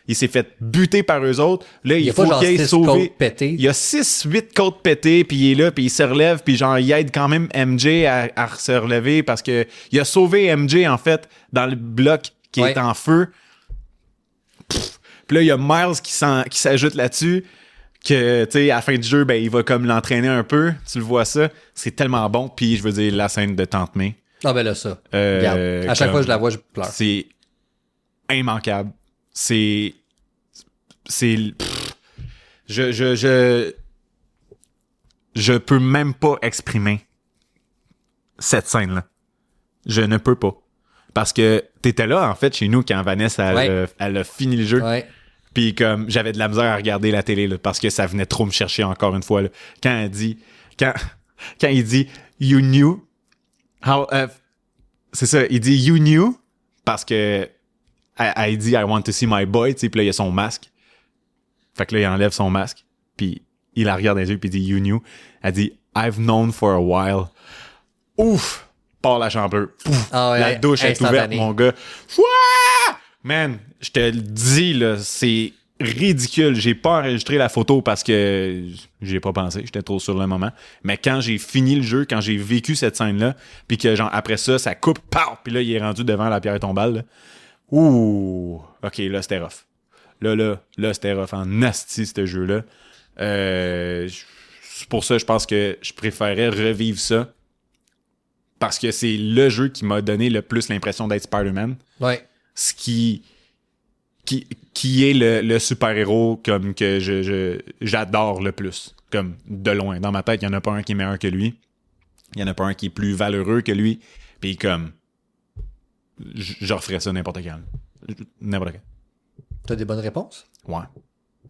Il s'est fait buter par eux autres. Là, il faut qu'il aille sauver. Pété. Il y a 6-8 côtes pétées, puis il est là, puis il se relève, puis genre, il aide quand même MJ à se relever parce que il a sauvé MJ, en fait, dans le bloc qui est en feu. Puis là, il y a Miles qui s'ajoute là-dessus, que, tu sais, à la fin du jeu, ben, il va comme l'entraîner un peu. Tu le vois ça. C'est tellement bon. Puis, je veux dire, la scène de Tante May. Ah ben là, ça. Regarde. À chaque fois que je la vois, je pleure. C'est immanquable. C'est je peux même pas exprimer cette scène-là. Je ne peux pas. Parce que t'étais là, en fait, chez nous, quand Vanessa, elle a fini le jeu. Ouais. Puis comme, j'avais de la misère à regarder la télé, là, parce que ça venait trop me chercher encore une fois, là. Quand il dit « You knew how... c'est ça, il dit « You knew » parce que elle dit « I want to see my boy », tu sais, puis là, il y a son masque. Fait que là, il enlève son masque, puis il la regarde dans les yeux, puis il dit « You knew ». Elle dit « I've known for a while ». Ouf! Part la chambre. La douche est ouverte, mon gars. Ouah! Man, je te le dis, là, c'est ridicule. J'ai pas enregistré la photo parce que j'y ai pas pensé. J'étais trop sur le moment. Mais quand j'ai fini le jeu, quand j'ai vécu cette scène-là, puis que, genre, après ça coupe, pow! Puis là, il est rendu devant la pierre tombale, là. Ouh! OK, là, c'était rough. Là, c'était rough en nasty, ce jeu-là. C'est pour ça, je pense que je préférais revivre ça. Parce que c'est le jeu qui m'a donné le plus l'impression d'être Spider-Man. Ouais. Ce qui est le super-héros comme que j'adore le plus. Comme de loin. Dans ma tête, il n'y en a pas un qui est meilleur que lui. Il n'y en a pas un qui est plus valeureux que lui. Puis comme je referais ça n'importe quand. N'importe quand. T'as des bonnes réponses? Ouais.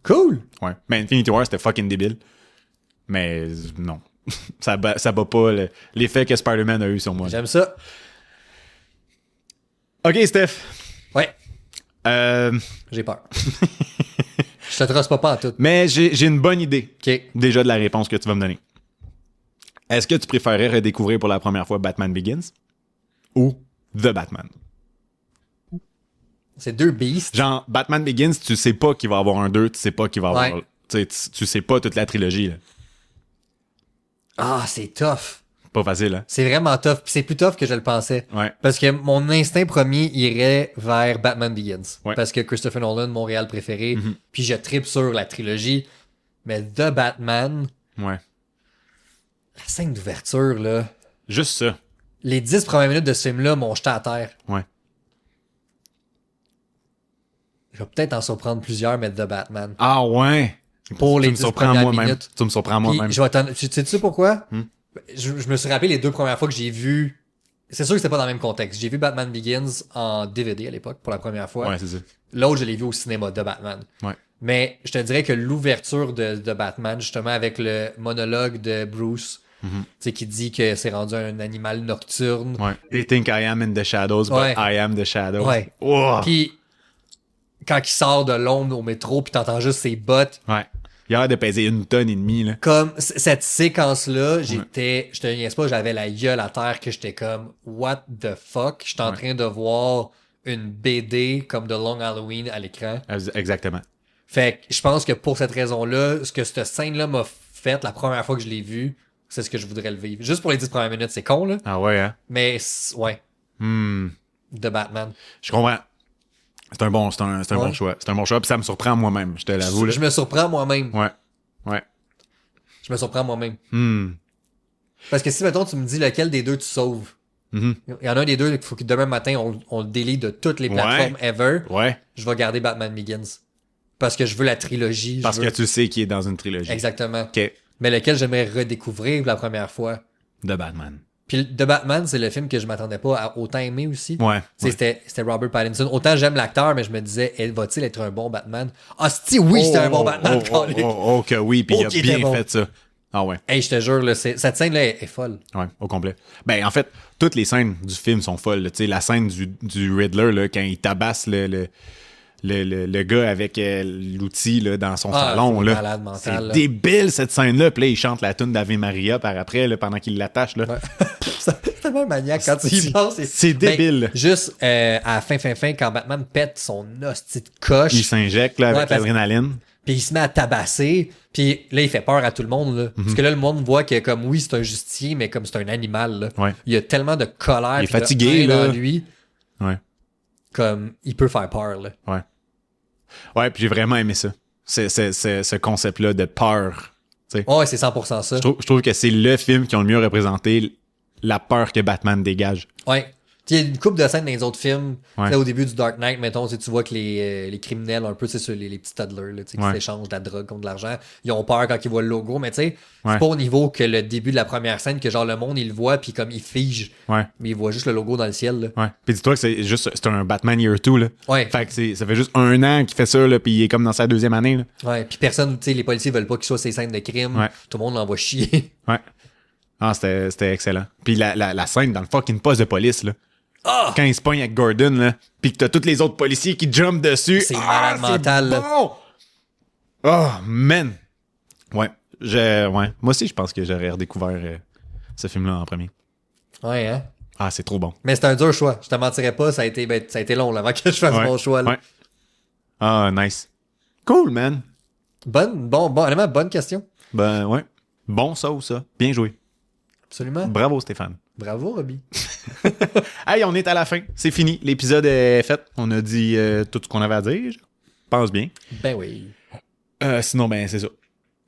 Cool! Ouais. Mais Infinity War, c'était fucking débile. Mais non. Ça bat pas l'effet que Spider-Man a eu sur moi. J'aime ça. OK, Steph. Ouais. J'ai peur. Je te trosse pas en tout. Mais j'ai une bonne idée. OK. Déjà de la réponse que tu vas me donner. Est-ce que tu préférerais redécouvrir pour la première fois Batman Begins ou The Batman? C'est deux beasts. Genre, Batman Begins, tu sais pas qu'il va y avoir un 2, tu sais pas qu'il va y avoir... Ouais. Tu sais pas toute la trilogie, là. Ah, c'est tough. Pas facile, hein? C'est vraiment tough. Puis c'est plus tough que je le pensais. Ouais. Parce que mon instinct premier irait vers Batman Begins. Ouais. Parce que Christopher Nolan, mon réal préféré. Puis je tripe sur la trilogie. Mais The Batman, Ouais. la scène d'ouverture, là. Juste ça. Les 10 premières minutes de ce film-là m'ont jeté à terre. Ouais. Je vais peut-être en surprendre plusieurs, mais The Batman. Ah ouais? Pour les Tu me 10 surprends premières moi-même. minutes. Tu me surprends Puis moi-même. je vais tu sais pourquoi? Je me suis rappelé les 2 premières fois que j'ai vu... C'est sûr que c'était pas dans le même contexte. J'ai vu Batman Begins en DVD à l'époque, pour la première fois. Ouais, c'est ça. L'autre, je l'ai vu au cinéma, de Batman. Ouais. Mais je te dirais que l'ouverture de Batman, justement, avec le monologue de Bruce, tu sais, qui dit que c'est rendu un animal nocturne. Ouais. They think I am in the shadows, Ouais. but I am the shadows. Ouais. Oh. Puis, quand il sort de l'ombre au métro, puis t'entends juste ses bottes, Ouais. Il a l'air de peser 1 tonne et demie, là. Comme cette séquence-là, je te niaise pas, j'avais la gueule à terre que j'étais comme, what the fuck? J'étais en train de voir une BD comme de Long Halloween à l'écran. Exactement. Fait que je pense que pour cette raison-là, ce que cette scène-là m'a fait la première fois que je l'ai vue, c'est ce que je voudrais le vivre. Juste pour les 10 premières minutes, c'est con, là. Ah ouais, hein? Mais, ouais. Hmm. De Batman. Je comprends. C'est un bon choix. C'est un bon choix, puis ça me surprend moi-même, je te l'avoue. Là. Je me surprends moi-même. Ouais. Je me surprends moi-même. Hmm. Parce que si, mettons, tu me dis lequel des deux tu sauves, Mhm. il y en a un des deux qu'il faut que demain matin, on le délite de toutes les plateformes ever, Ouais. je vais garder Batman Begins. Parce que je veux la trilogie. Parce que tu sais qu'il est dans une trilogie. Exactement. OK. Mais lequel j'aimerais redécouvrir la première fois. De Batman. Puis The Batman, c'est le film que je m'attendais pas à autant aimer aussi. Ouais. C'était Robert Pattinson. Autant j'aime l'acteur, mais je me disais, va-t-il être un bon Batman? Ah, si oui, c'était un bon Batman. Que oui, puis il a bien fait ça. Ah ouais. Hey, je te jure, là, cette scène-là est folle. Ouais, au complet. Ben, en fait, toutes les scènes du film sont folles. Tu sais, la scène du Riddler, là, quand il tabasse le gars avec l'outil là, dans son salon. Là. Malade mental, c'est là. débile, cette scène-là. Puis là, il chante la tune d'Ave Maria par après, là, pendant qu'il l'attache. Là. Ouais. C'est tellement maniaque quand tu y penses. C'est débile. Ben, juste à la fin, quand Batman pète son hostie de coche. Il s'injecte là, avec l'adrénaline. Puis il se met à tabasser. Puis là, il fait peur à tout le monde. Là. Parce que là, le monde voit que comme oui, c'est un justicier, mais comme c'est un animal. Là. Ouais. Il y a tellement de colère. Il est puis de fatigué haine là. en lui. Ouais. Comme il peut faire peur. Là. Ouais. Ouais, puis j'ai vraiment aimé ça. Ce concept-là de peur. Ouais, c'est 100% ça. Je trouve que c'est le film qui a le mieux représenté la peur que Batman dégage. Ouais. Il y a une couple de scènes dans les autres films. Ouais. Là, au début du Dark Knight, mettons, tu vois que les criminels, un peu, c'est ça, les petits toddlers là, qui s'échangent de la drogue contre de l'argent. Ils ont peur quand ils voient le logo, mais tu sais, c'est pas au niveau que le début de la première scène que genre le monde, il le voit, puis comme il fige. Ouais. Mais il voit juste le logo dans le ciel. Là. Ouais. Puis dis-toi que c'est un Batman Year 2, là. Ouais. Fait que ça fait juste 1 an qu'il fait ça, là, puis il est comme dans sa 2e année, là. Ouais. Puis personne, tu sais, les policiers veulent pas qu'il soit ces scènes de crime. Ouais. Tout le monde l'envoie chier. Ouais. Ah, c'était excellent. Puis la scène dans le fucking poste de police, là. Ah! Quand il se pogne avec Gordon, là, pis que t'as tous les autres policiers qui jumpent dessus. C'est malade mental, là. Bon! Oh, man! Ouais. Moi aussi, je pense que j'aurais redécouvert ce film-là en premier. Ouais, hein? Ah, c'est trop bon. Mais c'est un dur choix. Je te mentirais pas, ça a été long là, avant que je fasse mon choix. Là. Ouais. Ah, nice. Cool, man. Honnêtement, bonne question. Ben, ouais. Bon sauce, ça. Bien joué. Absolument. Bravo, Stéphane. Bravo, Robbie. Hey, on est à la fin. C'est fini. L'épisode est fait. On a dit tout ce qu'on avait à dire. Je pense bien. Ben oui. Sinon, ben, c'est ça.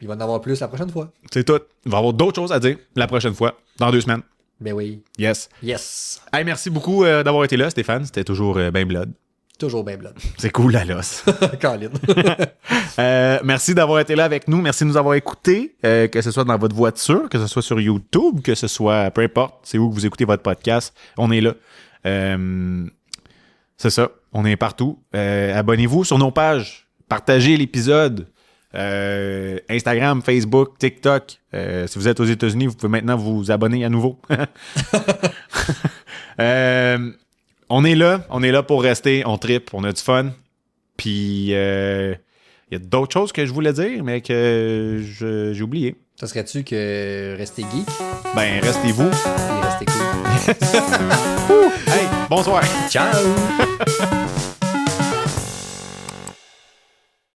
Il va en avoir plus la prochaine fois. C'est tout. Il va y avoir d'autres choses à dire la prochaine fois, dans 2 semaines. Ben oui. Yes. Yes. Hey, merci beaucoup d'avoir été là, Stéphane. C'était toujours ben blood. Toujours ben blood. C'est cool, la losse. Colin. Merci d'avoir été là avec nous. Merci de nous avoir écoutés, que ce soit dans votre voiture, que ce soit sur YouTube, que ce soit, peu importe, c'est où que vous écoutez votre podcast. On est là. C'est ça. On est partout. Abonnez-vous sur nos pages. Partagez l'épisode. Instagram, Facebook, TikTok. Si vous êtes aux États-Unis, vous pouvez maintenant vous abonner à nouveau. On est là pour rester, on trippe, on a du fun. Puis il y a d'autres choses que je voulais dire, mais que j'ai oublié. Ça serait-tu que restez geek Ben, restez-vous. et restez cool? Hey, bonsoir. Ciao!